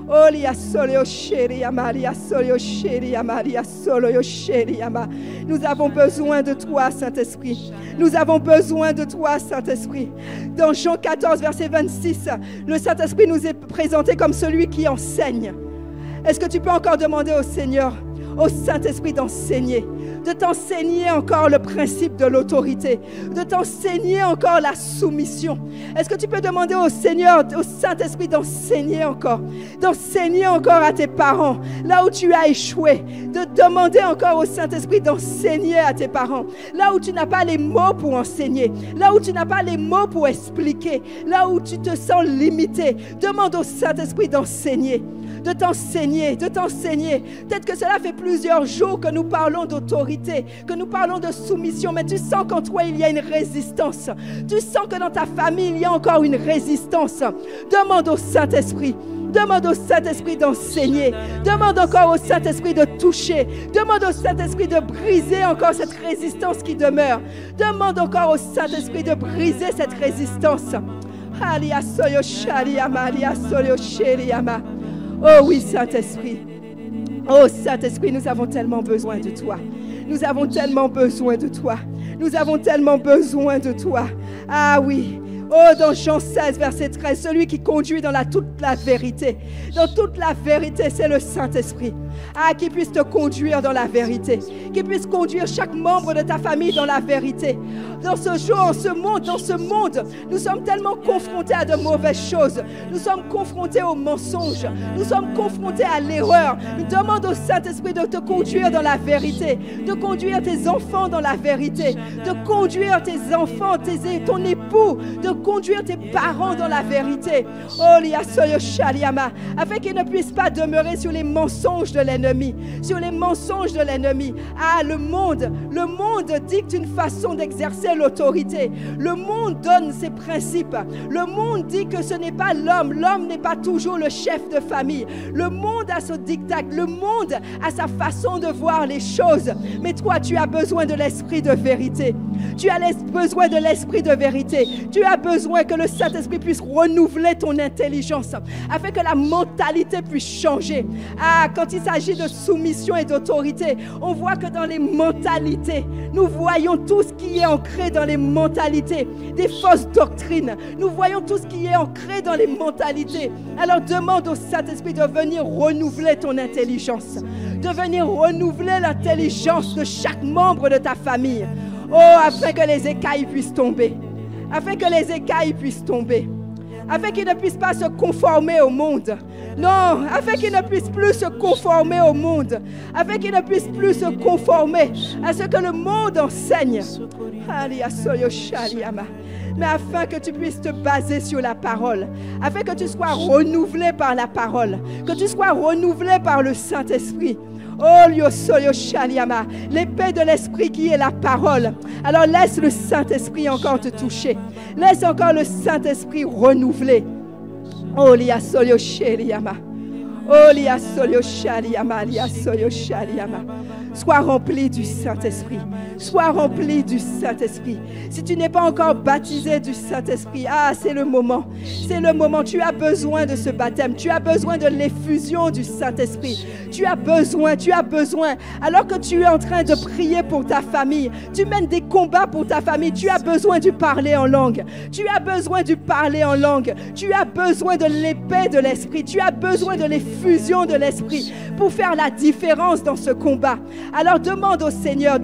Olia soyo sheriama, lia soyo sheriama, lia soyo sheriama. Nous avons besoin de toi, Saint-Esprit. Nous avons besoin de toi, Saint-Esprit. Dans Jean 14, verset 26, le Saint-Esprit nous est présenté comme celui qui enseigne. Est-ce que tu peux encore demander au Seigneur, au Saint-Esprit d'enseigner, de t'enseigner encore le principe de l'autorité, de t'enseigner encore la soumission? Est-ce que tu peux demander au Seigneur, au Saint-Esprit d'enseigner encore à tes parents, là où tu as échoué, de demander encore au Saint-Esprit d'enseigner à tes parents, là où tu n'as pas les mots pour enseigner, là où tu n'as pas les mots pour expliquer, là où tu te sens limité, demande au Saint-Esprit d'enseigner. De t'enseigner. Peut-être que cela fait plusieurs jours que nous parlons d'autorité, que nous parlons de soumission, mais tu sens qu'en toi il y a une résistance. Tu sens que dans ta famille il y a encore une résistance. Demande au Saint-Esprit. Demande au Saint-Esprit d'enseigner. Demande encore au Saint-Esprit de toucher. Demande au Saint-Esprit de briser encore cette résistance qui demeure. Demande encore au Saint-Esprit de briser cette résistance. Oh oui, Saint-Esprit. Oh Saint-Esprit, nous avons tellement besoin de toi. Nous avons tellement besoin de toi. Nous avons tellement besoin de toi. Ah oui. Oh, dans Jean 16, verset 13, celui qui conduit dans toute la vérité. Dans toute la vérité, c'est le Saint-Esprit. Ah, qui puisse te conduire dans la vérité. Qui puisse conduire chaque membre de ta famille dans la vérité. Dans ce jour, dans ce monde, nous sommes tellement confrontés à de mauvaises choses. Nous sommes confrontés aux mensonges. Nous sommes confrontés à l'erreur. Demande au Saint-Esprit de te conduire dans la vérité. De conduire tes enfants dans la vérité. De conduire tes enfants, ton époux, de conduire tes parents dans la vérité. Oh, afin qu'ils ne puissent pas demeurer sur les mensonges de l'ennemi. Sur les mensonges de l'ennemi. Ah, le monde dicte une façon d'exercer l'autorité. Le monde donne ses principes. Le monde dit que ce n'est pas l'homme. L'homme n'est pas toujours le chef de famille. Le monde a son diktat. Le monde a sa façon de voir les choses. Mais toi, tu as besoin de l'esprit de vérité. Tu as besoin de l'esprit de vérité. Tu as besoin que le Saint-Esprit puisse renouveler ton intelligence afin que la mentalité puisse changer. Ah, quand il s'agit de soumission et d'autorité, on voit que dans les mentalités, nous voyons tout ce qui est ancré dans les mentalités, des fausses doctrines. Nous voyons tout ce qui est ancré dans les mentalités. Alors demande au Saint-Esprit de venir renouveler ton intelligence, de venir renouveler l'intelligence de chaque membre de ta famille. Oh, afin que les écailles puissent tomber. Afin que les écailles puissent tomber. Afin qu'ils ne puissent pas se conformer au monde. Non, afin qu'ils ne puissent plus se conformer au monde. Afin qu'ils ne puissent plus se conformer à ce que le monde enseigne. mais afin que tu puisses te baser sur la parole, afin que tu sois renouvelé par la parole, que tu sois renouvelé par le Saint-Esprit. Oh, l'épée de l'Esprit qui est la parole. Alors laisse le Saint-Esprit encore te toucher. Laisse encore le Saint-Esprit renouveler. Oh, lia soyo sheriama. Oh, lia soyo shariama, lia soyo shariama. Sois rempli du Saint-Esprit. Sois rempli du Saint-Esprit. Si tu n'es pas encore baptisé du Saint-Esprit, c'est le moment. C'est le moment. Tu as besoin de ce baptême. Tu as besoin de l'effusion du Saint-Esprit. Tu as besoin. Alors que tu es en train de prier pour ta famille, tu mènes des combats pour ta famille. Tu as besoin du parler en langue. Tu as besoin du parler en langue. Tu as besoin de l'épée de l'Esprit. Tu as besoin de l'effusion de l'Esprit pour faire la différence dans ce combat. Alors demande au Seigneur,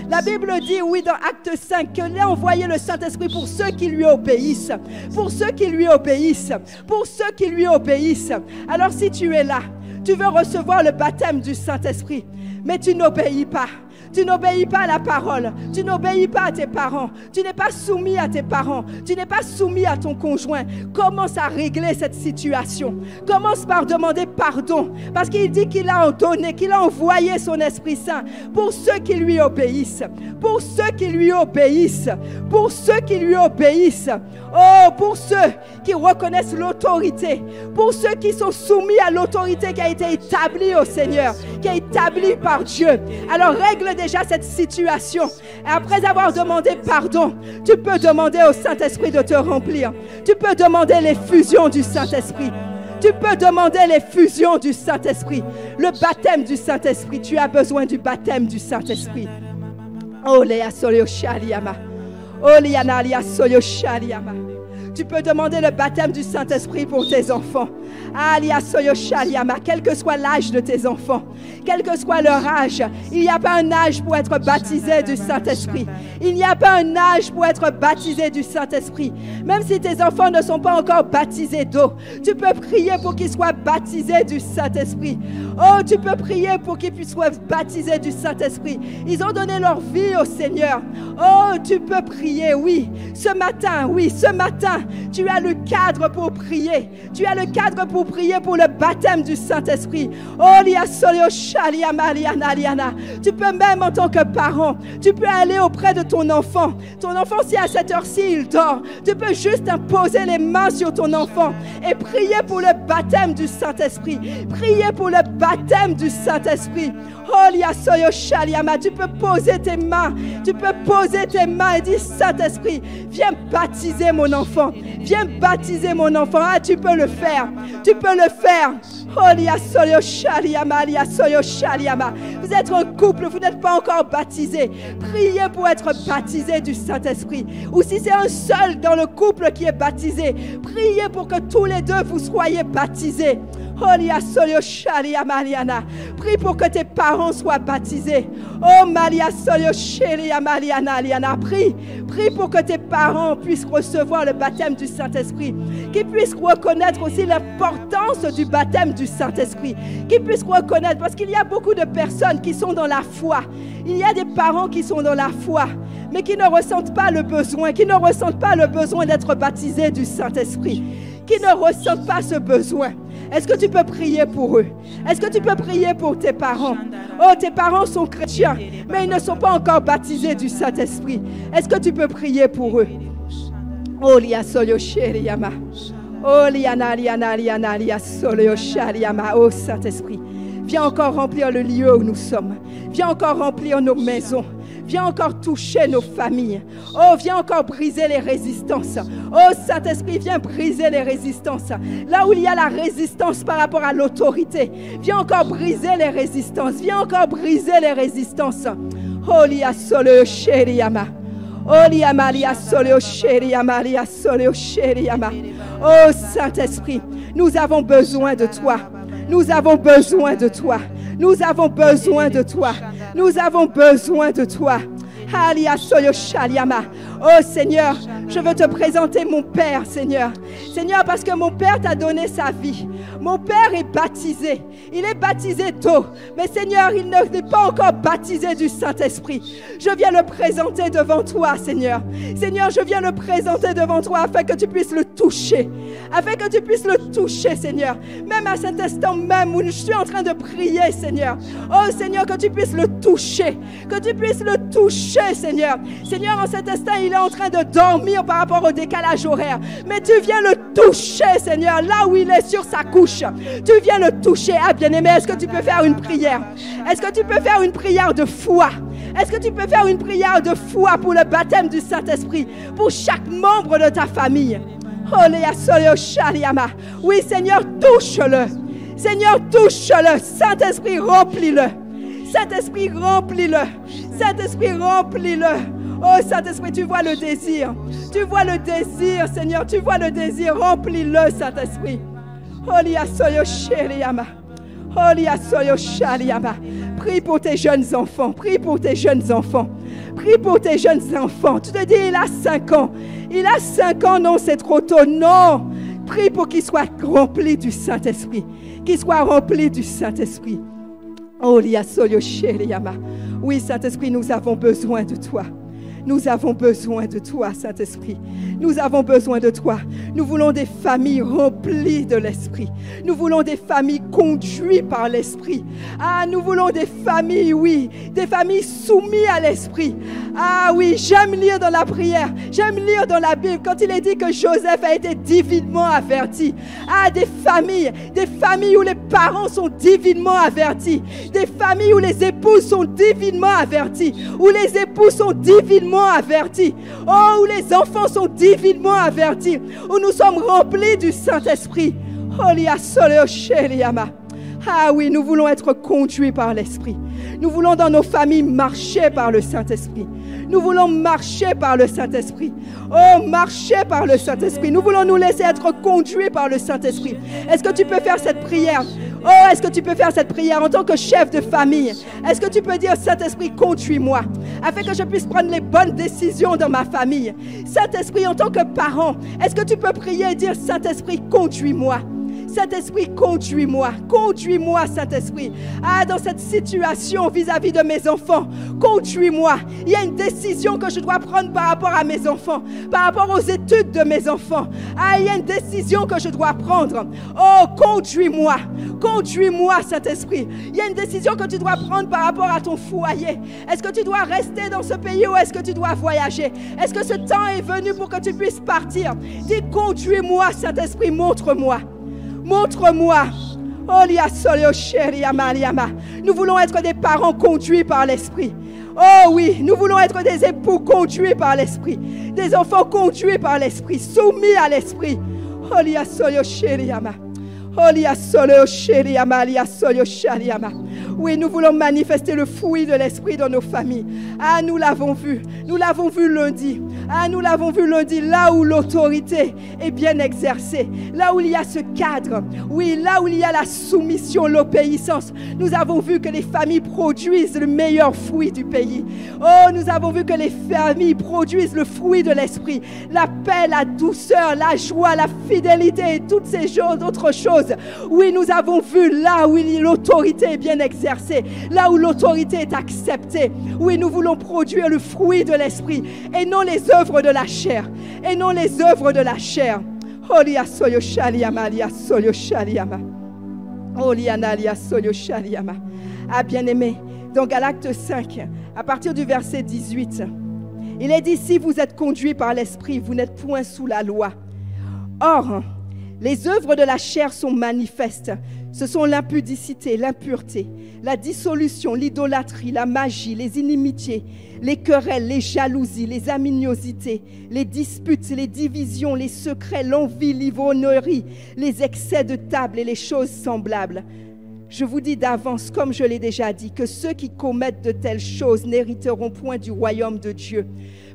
La Bible dit, oui, dans Acte 5, qu'il a envoyé le Saint-Esprit pour ceux qui lui obéissent. Pour ceux qui lui obéissent. Pour ceux qui lui obéissent. Alors si tu es là, tu veux recevoir le baptême du Saint-Esprit, mais tu n'obéis pas. Tu n'obéis pas à la parole. Tu n'obéis pas à tes parents. Tu n'es pas soumis à tes parents. Tu n'es pas soumis à ton conjoint. Commence à régler cette situation. Commence par demander pardon. Parce qu'il dit qu'il a donné, qu'il a envoyé son Esprit Saint pour ceux qui lui obéissent. Pour ceux qui lui obéissent. Pour ceux qui lui obéissent. Oh, pour ceux qui reconnaissent l'autorité. Pour ceux qui sont soumis à l'autorité qui a été établie au Seigneur. Qui est établie par Dieu. Alors règle déjà cette situation. Et après avoir demandé pardon, tu peux demander au Saint-Esprit de te remplir. Tu peux demander l'effusion du Saint-Esprit. Tu peux demander l'effusion du Saint-Esprit. Le baptême du Saint-Esprit. Tu as besoin du baptême du Saint-Esprit. Oh, Léa Soyo Shaliama. Oh, Liana Lia Soyo Shaliama. Tu peux demander le baptême du Saint-Esprit pour tes enfants. Quel que soit l'âge de tes enfants, quel que soit leur âge, il n'y a pas un âge pour être baptisé du Saint-Esprit. Il n'y a pas un âge pour être baptisé du Saint-Esprit. Même si tes enfants ne sont pas encore baptisés d'eau, tu peux prier pour qu'ils soient baptisés du Saint-Esprit. Oh, tu peux prier pour qu'ils puissent être baptisés du Saint-Esprit. Ils ont donné leur vie au Seigneur. Oh, tu peux prier, oui. Ce matin, tu as le cadre pour prier. Tu as le cadre pour prier pour le baptême du Saint-Esprit. Oh, tu peux même en tant que parent, tu peux aller auprès de ton enfant. Ton enfant, si à cette heure-ci il dort, tu peux juste imposer les mains sur ton enfant et prier pour le baptême du Saint-Esprit. Prier pour le baptême du Saint-Esprit. Oh, tu peux poser tes mains. Tu peux poser tes mains et dire, Saint-Esprit, viens baptiser mon enfant. Viens baptiser mon enfant. Tu peux le faire. Tu peux le faire. Vous êtes un couple, vous n'êtes pas encore baptisé. Priez pour être baptisé du Saint-Esprit. Ou si c'est un seul dans le couple qui est baptisé, priez pour que tous les deux vous soyez baptisés. Prie pour que tes parents soient baptisés. Oh, prie pour que tes parents puissent recevoir le baptême du Saint-Esprit, qu'ils puissent reconnaître aussi l'importance du baptême du Saint-Esprit, qu'ils puissent reconnaître, parce qu'il y a beaucoup de personnes qui sont dans la foi. Il y a des parents qui sont dans la foi, mais qui ne ressentent pas le besoin, d'être baptisés du Saint-Esprit, qui ne ressentent pas ce besoin. Est-ce que tu peux prier pour eux? Est-ce que tu peux prier pour tes parents? Oh, tes parents sont chrétiens, mais ils ne sont pas encore baptisés du Saint-Esprit. Est-ce que tu peux prier pour eux? Oh, lia soyo sheriama. Oh, liana soyo sheriama. Oh, Saint-Esprit, viens encore remplir le lieu où nous sommes. Viens encore remplir nos maisons. Viens encore toucher nos familles. Oh, viens encore briser les résistances. Oh, Saint-Esprit, viens briser les résistances. Là où il y a la résistance par rapport à l'autorité, viens encore briser les résistances. Viens encore briser les résistances. Oh, lia solo sheriama. Oh, lia solo sheriama, lia solo sheriama. Oh, Saint-Esprit, nous avons besoin de toi. Nous avons besoin de toi. Nous avons besoin de toi. Nous avons besoin de toi. Oh Seigneur, je veux te présenter mon Père, Seigneur. Seigneur, parce que mon Père t'a donné sa vie. Mon Père est baptisé. Il est baptisé tôt. Mais Seigneur, il n'est pas encore baptisé du Saint-Esprit. Je viens le présenter devant toi, Seigneur. Seigneur, je viens le présenter devant toi afin que tu puisses le toucher. Afin que tu puisses le toucher, Seigneur. Même à cet instant même où je suis en train de prier, Seigneur. Oh Seigneur, que tu puisses le toucher. Que tu puisses le toucher, Seigneur. Seigneur, en cet instant, il est en train de dormir par rapport au décalage horaire. Mais tu viens le toucher, Seigneur, là où il est sur sa couche. Tu viens le toucher. Ah, bien-aimé, est-ce que tu peux faire une prière? Est-ce que tu peux faire une prière de foi? Est-ce que tu peux faire une prière de foi pour le baptême du Saint-Esprit, pour chaque membre de ta famille? Oui, Seigneur, touche-le. Seigneur, touche-le. Saint-Esprit, remplis-le. Saint-Esprit, remplis-le. Saint-Esprit, remplis-le. Oh, Saint-Esprit, tu vois le désir. Tu vois le désir, Seigneur. Tu vois le désir. Remplis-le, Saint-Esprit. Prie pour tes jeunes enfants. Prie pour tes jeunes enfants. Prie pour tes jeunes enfants. Tu te dis, il a 5 ans. Il a 5 ans, non, c'est trop tôt. Non. Prie pour qu'il soit rempli du Saint-Esprit. Qu'il soit rempli du Saint-Esprit. Oui, Saint-Esprit, nous avons besoin de toi. Nous avons besoin de toi, Saint-Esprit. Nous avons besoin de toi. Nous voulons des familles remplies de l'Esprit. Nous voulons des familles conduites par l'Esprit. Ah, nous voulons des familles, oui, des familles soumises à l'Esprit. Ah oui, j'aime lire dans la prière, j'aime lire dans la Bible quand il est dit que Joseph a été divinement averti. Ah, des familles où les parents sont divinement avertis. Des familles où les épouses sont divinement avertis. Où les époux sont divinement avertis. Oh, où les enfants sont divinement avertis. Où nous sommes remplis du Saint-Esprit. Ah oui, nous voulons être conduits par l'Esprit. Nous voulons dans nos familles marcher par le Saint-Esprit. Nous voulons marcher par le Saint-Esprit. Oh, marcher par le Saint-Esprit. Nous voulons nous laisser être conduits par le Saint-Esprit. Est-ce que tu peux faire cette prière? Oh, est-ce que tu peux faire cette prière en tant que chef de famille? Est-ce que tu peux dire, Saint-Esprit, conduis-moi, afin que je puisse prendre les bonnes décisions dans ma famille? Saint-Esprit, en tant que parent, est-ce que tu peux prier et dire, Saint-Esprit, conduis-moi? Saint-Esprit, conduis-moi. Conduis-moi, Saint-Esprit. Ah, dans cette situation vis-à-vis de mes enfants, conduis-moi. Il y a une décision que je dois prendre par rapport à mes enfants, par rapport aux études de mes enfants. Ah, il y a une décision que je dois prendre. Oh, conduis-moi. Conduis-moi, Saint-Esprit. Il y a une décision que tu dois prendre par rapport à ton foyer. Est-ce que tu dois rester dans ce pays ou est-ce que tu dois voyager? Est-ce que ce temps est venu pour que tu puisses partir? Dis, conduis-moi, Saint-Esprit, montre-moi. Montre-moi. Nous voulons être des parents conduits par l'Esprit. Oh oui, nous voulons être des époux conduits par l'Esprit. Des enfants conduits par l'Esprit, soumis à l'Esprit. Oui, nous voulons manifester le fruit de l'Esprit dans nos familles. Ah, nous l'avons vu. Nous l'avons vu lundi. Ah, nous l'avons vu lundi, là où l'autorité est bien exercée. Là où il y a ce cadre. Oui, là où il y a la soumission, l'obéissance. Nous avons vu que les familles produisent le meilleur fruit du pays. Oh, nous avons vu que les familles produisent le fruit de l'Esprit. La paix, la douceur, la joie, la fidélité et toutes ces autres choses. Oui, nous avons vu là où l'autorité est bien exercée, là où l'autorité est acceptée. Oui, nous voulons produire le fruit de l'Esprit et non les œuvres de la chair. Et non les œuvres de la chair. Ah, bien-aimé, dans Galates 5, à partir du verset 18, il est dit, si vous êtes conduits par l'Esprit, vous n'êtes point sous la loi. Or, les œuvres de la chair sont manifestes. Ce sont l'impudicité, l'impureté, la dissolution, l'idolâtrie, la magie, les inimitiés, les querelles, les jalousies, les aminosités, les disputes, les divisions, les secrets, l'envie, l'ivrognerie, les excès de table et les choses semblables. Je vous dis d'avance, comme je l'ai déjà dit, que ceux qui commettent de telles choses n'hériteront point du royaume de Dieu.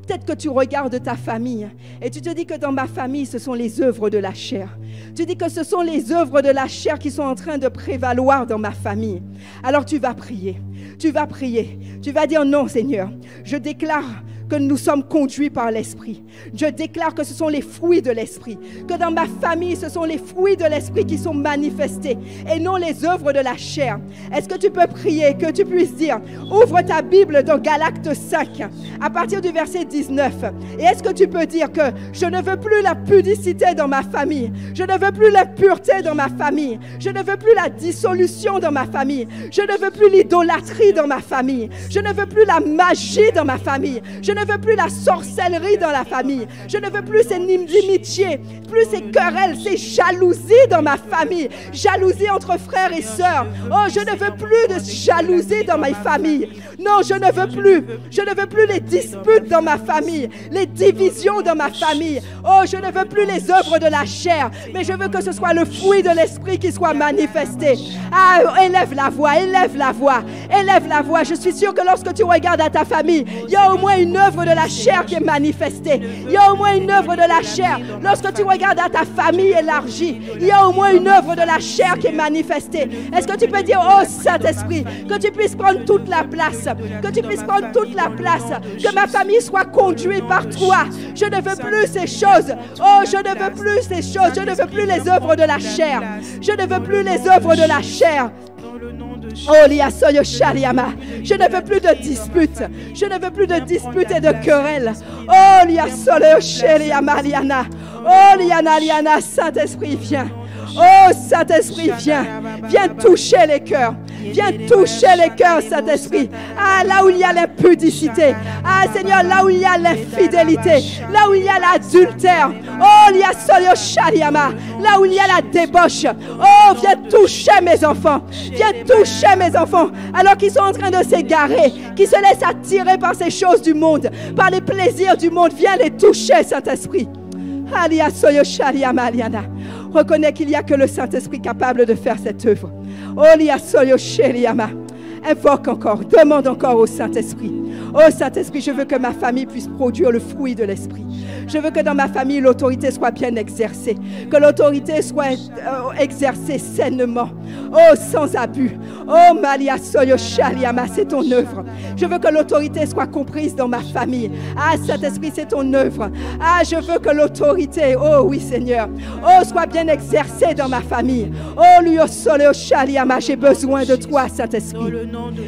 Peut-être que tu regardes ta famille et tu te dis que dans ma famille, ce sont les œuvres de la chair. Tu dis que ce sont les œuvres de la chair qui sont en train de prévaloir dans ma famille. Alors tu vas prier. Tu vas prier. Tu vas dire non, Seigneur. Je déclare que nous sommes conduits par l'Esprit. Je déclare que ce sont les fruits de l'Esprit. Que dans ma famille, ce sont les fruits de l'Esprit qui sont manifestés et non les œuvres de la chair. Est-ce que tu peux prier, que tu puisses dire, ouvre ta Bible dans Galates 5, à partir du verset 19. Et est-ce que tu peux dire que je ne veux plus la pudicité dans ma famille, je ne veux plus la pureté dans ma famille, je ne veux plus la dissolution dans ma famille, je ne veux plus l'idolâtrie dans ma famille, je ne veux plus la magie dans ma famille, je ne veux plus la sorcellerie dans la famille, je ne veux plus ces inimitiés, plus ces querelles, ces jalousies dans ma famille, jalousie entre frères et sœurs. Oh, je ne veux plus de jalousie dans ma famille. Non, je ne veux plus les disputes dans ma famille, les divisions dans ma famille. Oh, je ne veux plus les œuvres de la chair, mais je veux que ce soit le fruit de l'Esprit qui soit manifesté. Ah, élève la voix, élève la voix, élève la voix. Je suis sûre que lorsque tu regardes à ta famille, il y a au moins une œuvre de la chair qui est manifestée. Il y a au moins une œuvre de la chair. Lorsque tu regardes à ta famille élargie, il y a au moins une œuvre de la chair qui est manifestée. Est-ce que tu peux dire, oh Saint-Esprit, que tu puisses prendre toute la place, que tu puisses prendre toute la place, que ma famille soit conduite par toi. Je ne veux plus ces choses. Oh, je ne veux plus ces choses. Je ne veux plus les œuvres de la chair. Je ne veux plus les œuvres de la chair. Oh, liasoyo shariama. Je ne veux plus de disputes. Je ne veux plus de disputes et de querelles. Oh, liasoyo shariama liana. Oh, liana liana. Saint-Esprit, viens. Oh, Saint-Esprit, viens. Viens toucher les cœurs. Viens toucher les cœurs, Saint-Esprit. Ah, là où il y a l'impudicité. Ah, Seigneur, là où il y a l'infidélité. Là où il y a l'adultère. Oh, il y a Solio Shariama. Là où il y a la débauche. Oh, viens toucher mes enfants. Viens toucher mes enfants. Alors qu'ils sont en train de s'égarer, qui se laissent attirer par ces choses du monde, par les plaisirs du monde. Viens les toucher, Saint-Esprit. Alia Soyo Shariama Aliana. Reconnais qu'il n'y a que le Saint-Esprit capable de faire cette œuvre. Oh, lia soyo sheriama. Invoque encore, demande encore au Saint-Esprit. Oh Saint-Esprit, je veux que ma famille puisse produire le fruit de l'Esprit. Je veux que dans ma famille, l'autorité soit bien exercée. Que l'autorité soit exercée sainement. Oh, sans abus. Oh, Malia Soyo Shaliama, c'est ton œuvre. Je veux que l'autorité soit comprise dans ma famille. Ah, Saint-Esprit, c'est ton œuvre. Ah, je veux que l'autorité, oh oui Seigneur, oh, soit bien exercée dans ma famille. Oh, Luyo Soyo Shaliama, j'ai besoin de toi, Saint-Esprit.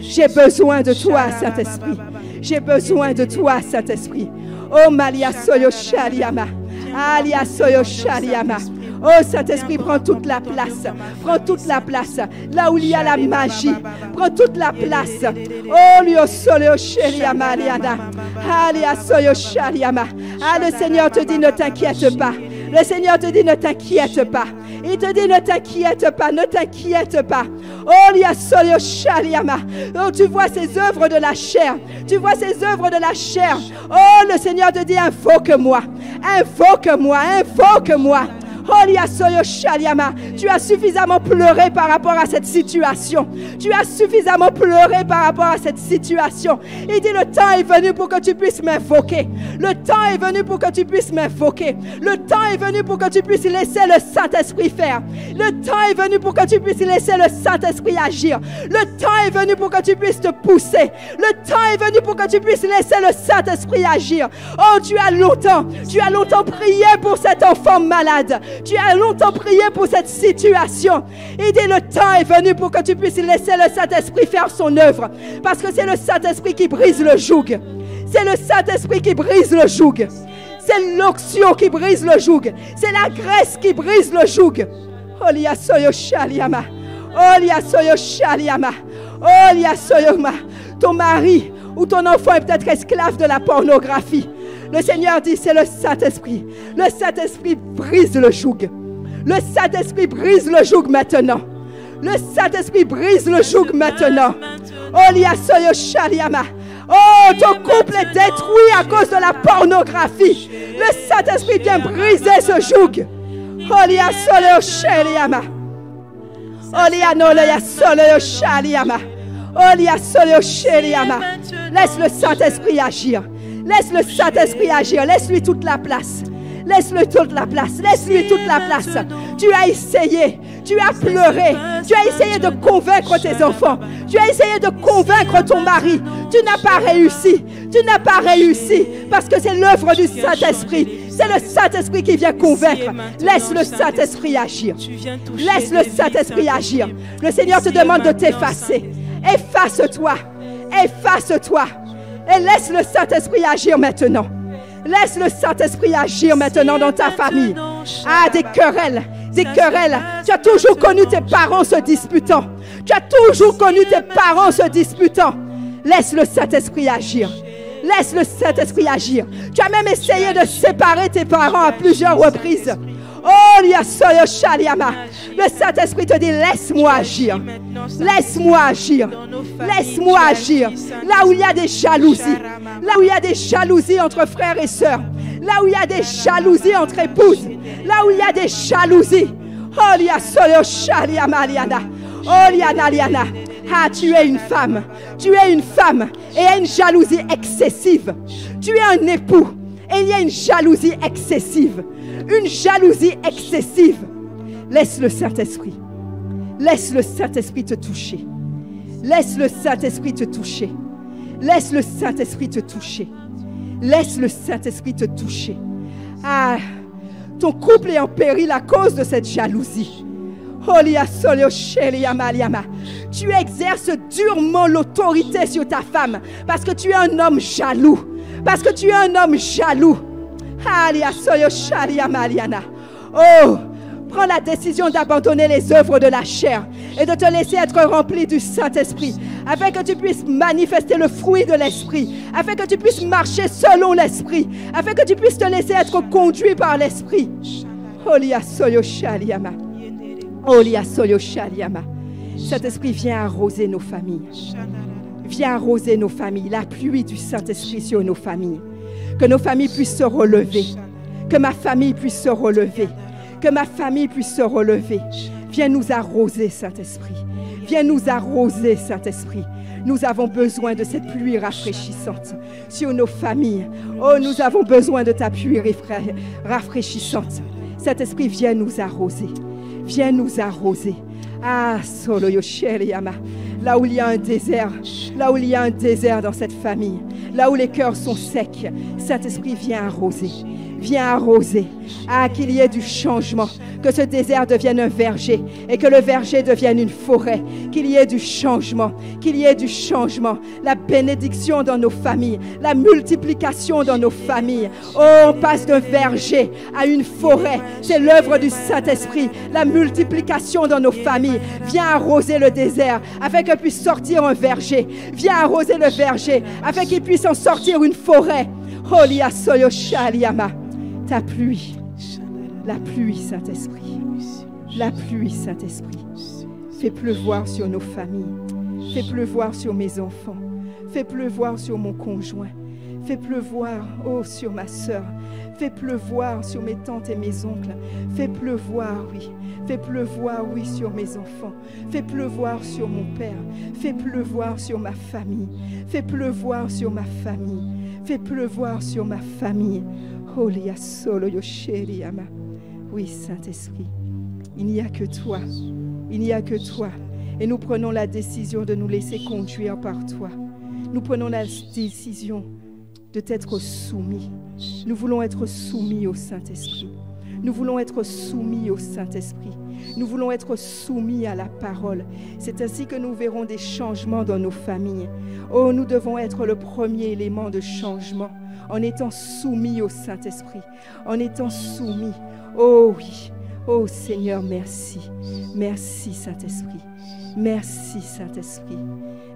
J'ai besoin de toi, Saint-Esprit. J'ai besoin de toi, Saint-Esprit. Oh, Malia Soyo Shaliama. Alia Soyo Shaliama. Oh, Saint-Esprit, prends toute la place. Prends toute la place. Là où il y a la magie. Prends toute la place. Oh, Lio Soyo Shaliama. Alia Soyo Shaliama. Ah, le Seigneur te dit, ne t'inquiète pas. Le Seigneur te dit, ne t'inquiète pas. Il te dit, ne t'inquiète pas, ne t'inquiète pas. Oh, lia soyo shaliama. Oh, tu vois ces œuvres de la chair. Tu vois ces œuvres de la chair. Oh, le Seigneur te dit, invoque-moi. Invoque-moi, invoque-moi. Oh, lia soyo shaliama. Tu as suffisamment pleuré par rapport à cette situation. Tu as suffisamment pleuré par rapport à cette situation. Il dit, le temps est venu pour que tu puisses m'invoquer. Le temps est venu pour que tu puisses m'invoquer. Le temps est venu pour que tu puisses laisser le Saint-Esprit faire. Le temps est venu pour que tu puisses laisser le Saint-Esprit agir. Le temps est venu pour que tu puisses te pousser. Le temps est venu pour que tu puisses laisser le Saint-Esprit agir. Oh, tu as longtemps prié pour cet enfant malade. Tu as longtemps prié pour cette situation. Il dit, le temps est venu pour que tu puisses laisser le Saint-Esprit faire son œuvre. Parce que c'est le Saint-Esprit qui brise le joug. C'est le Saint-Esprit qui brise le joug. C'est l'onction qui brise le joug. C'est la grâce qui brise le joug. Oh, lia soyo shaliama. Oh, lia soyo shaliama. Oh, lia soyoma. Ton mari ou ton enfant est peut-être esclave de la pornographie. Le Seigneur dit, c'est le Saint-Esprit. Le Saint-Esprit brise le joug. Le Saint-Esprit brise le joug maintenant. Le Saint-Esprit brise le joug maintenant. Oh, lia soyo shaliama. Oh, ton couple est détruit à cause de la pornographie. Le Saint-Esprit vient briser ce joug. Oh, lia soyo shaliama. Oh, lia no lia soyo shaliama. Oh, lia soyo shaliama. Laisse le Saint-Esprit agir. Laisse le Saint-Esprit agir. Laisse-lui toute la place. Laisse-lui toute la place. Laisse-lui toute la place. Tu as essayé, tu as pleuré, tu as essayé de convaincre tes enfants, tu as essayé de convaincre ton mari. Tu n'as pas réussi, tu n'as pas réussi parce que c'est l'œuvre du Saint-Esprit. C'est le Saint-Esprit qui vient convaincre. Laisse le Saint-Esprit agir. Laisse le Saint-Esprit agir. Le Seigneur te demande de t'effacer. Efface-toi. Efface-toi. Et laisse le Saint-Esprit agir maintenant. Laisse le Saint-Esprit agir maintenant dans ta famille. Ah, des querelles. Des querelles. Tu as toujours connu tes parents se disputant. Tu as toujours connu tes parents se disputant. Laisse le Saint-Esprit agir. Laisse le Saint-Esprit agir. Tu as même essayé de séparer tes parents à plusieurs reprises. Oh, le Saint-Esprit te dit, laisse-moi agir. Laisse-moi agir. Laisse-moi agir. Là où il y a des jalousies. Là où il y a des jalousies entre frères et sœurs. Là où il y a des jalousies entre épouses. Là où il y a des jalousies. Oh, Liana. Ah, tu es une femme. Tu es une femme. Et il y a une jalousie excessive. Tu es un époux. Et il y a une jalousie excessive. Une jalousie excessive. Laisse le Saint-Esprit. Laisse le Saint-Esprit te toucher. Laisse le Saint-Esprit te toucher. Laisse le Saint-Esprit te toucher. Laisse le Saint-Esprit te toucher. Ah, ton couple est en péril à cause de cette jalousie. Tu exerces durement l'autorité sur ta femme parce que tu es un homme jaloux. Parce que tu es un homme jaloux. Oh, prends la décision d'abandonner les œuvres de la chair et de te laisser être rempli du Saint-Esprit afin que tu puisses manifester le fruit de l'Esprit, afin que tu puisses marcher selon l'Esprit, afin que tu puisses te laisser être conduit par l'Esprit. Saint-Esprit, viens arroser nos familles. Viens arroser nos familles. La pluie du Saint-Esprit sur nos familles. Que nos familles puissent se relever. Que ma famille puisse se relever. Que ma famille puisse se relever. Viens nous arroser, Saint-Esprit. Viens nous arroser, Saint-Esprit. Nous avons besoin de cette pluie rafraîchissante sur nos familles. Oh, nous avons besoin de ta pluie rafraîchissante. Saint-Esprit, viens nous arroser. Viens nous arroser. Ah, solo yosheliama. Là où il y a un désert, là où il y a un désert dans cette famille, là où les cœurs sont secs, Saint-Esprit, viens arroser. Viens arroser. Ah, qu'il y ait du changement. Que ce désert devienne un verger et que le verger devienne une forêt. Qu'il y ait du changement. Qu'il y ait du changement. La bénédiction dans nos familles. La multiplication dans nos familles. Oh, on passe d'un verger à une forêt. C'est l'œuvre du Saint-Esprit. La multiplication dans nos familles. Viens arroser le désert afin que puisse sortir un verger. Viens arroser le verger afin qu'il puisse en sortir une forêt. Holia soyo shaliama. Ta pluie, la pluie, Saint-Esprit, la pluie, Saint-Esprit. Fais pleuvoir sur nos familles, fais pleuvoir sur mes enfants, fais pleuvoir sur mon conjoint, fais pleuvoir, oh, sur ma sœur, fais pleuvoir sur mes tantes et mes oncles, fais pleuvoir, oui, sur mes enfants, fais pleuvoir sur mon père, fais pleuvoir sur ma famille, fais pleuvoir sur ma famille, fais pleuvoir sur ma famille. Oui, Saint-Esprit, il n'y a que toi, il n'y a que toi. Et nous prenons la décision de nous laisser conduire par toi. Nous prenons la décision de t'être soumis. Nous voulons être soumis au Saint-Esprit. Nous voulons être soumis au Saint-Esprit. Nous voulons être soumis à la parole. C'est ainsi que nous verrons des changements dans nos familles. Oh, nous devons être le premier élément de changement en étant soumis au Saint-Esprit, en étant soumis. Oh oui, oh Seigneur, merci. Merci Saint-Esprit. Merci Saint-Esprit.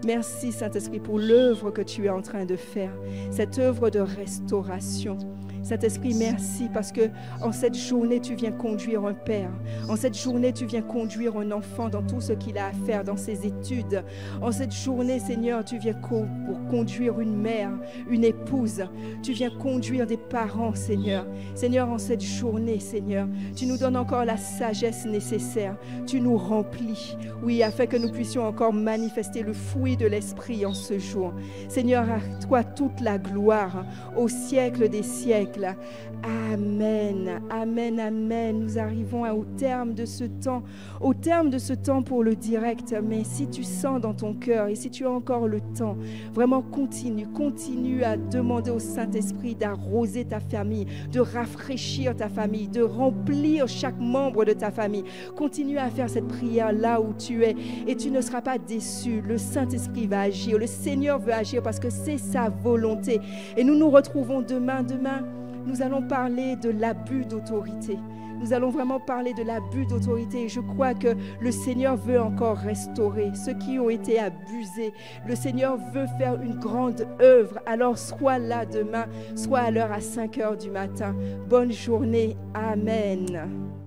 Merci Saint-Esprit pour l'œuvre que tu es en train de faire, cette œuvre de restauration. Saint-Esprit, merci parce que en cette journée, tu viens conduire un père. En cette journée, tu viens conduire un enfant dans tout ce qu'il a à faire, dans ses études. En cette journée, Seigneur, tu viens pour conduire une mère, une épouse. Tu viens conduire des parents, Seigneur. Seigneur, en cette journée, Seigneur, tu nous donnes encore la sagesse nécessaire. Tu nous remplis, oui, afin que nous puissions encore manifester le fruit de l'Esprit en ce jour. Seigneur, à toi toute la gloire au siècle des siècles. siècles. Amen, amen, amen. Nous arrivons au terme de ce temps pour le direct. Mais si tu sens dans ton cœur et si tu as encore le temps, vraiment continue à demander au Saint-Esprit d'arroser ta famille, de rafraîchir ta famille, de remplir chaque membre de ta famille. Continue à faire cette prière là où tu es et tu ne seras pas déçu. Le Saint-Esprit va agir, le Seigneur veut agir parce que c'est sa volonté. Et nous nous retrouvons demain. Demain, nous allons parler de l'abus d'autorité. Nous allons vraiment parler de l'abus d'autorité. Et je crois que le Seigneur veut encore restaurer ceux qui ont été abusés. Le Seigneur veut faire une grande œuvre. Alors, sois là demain, sois à l'heure à 5 heures du matin. Bonne journée. Amen.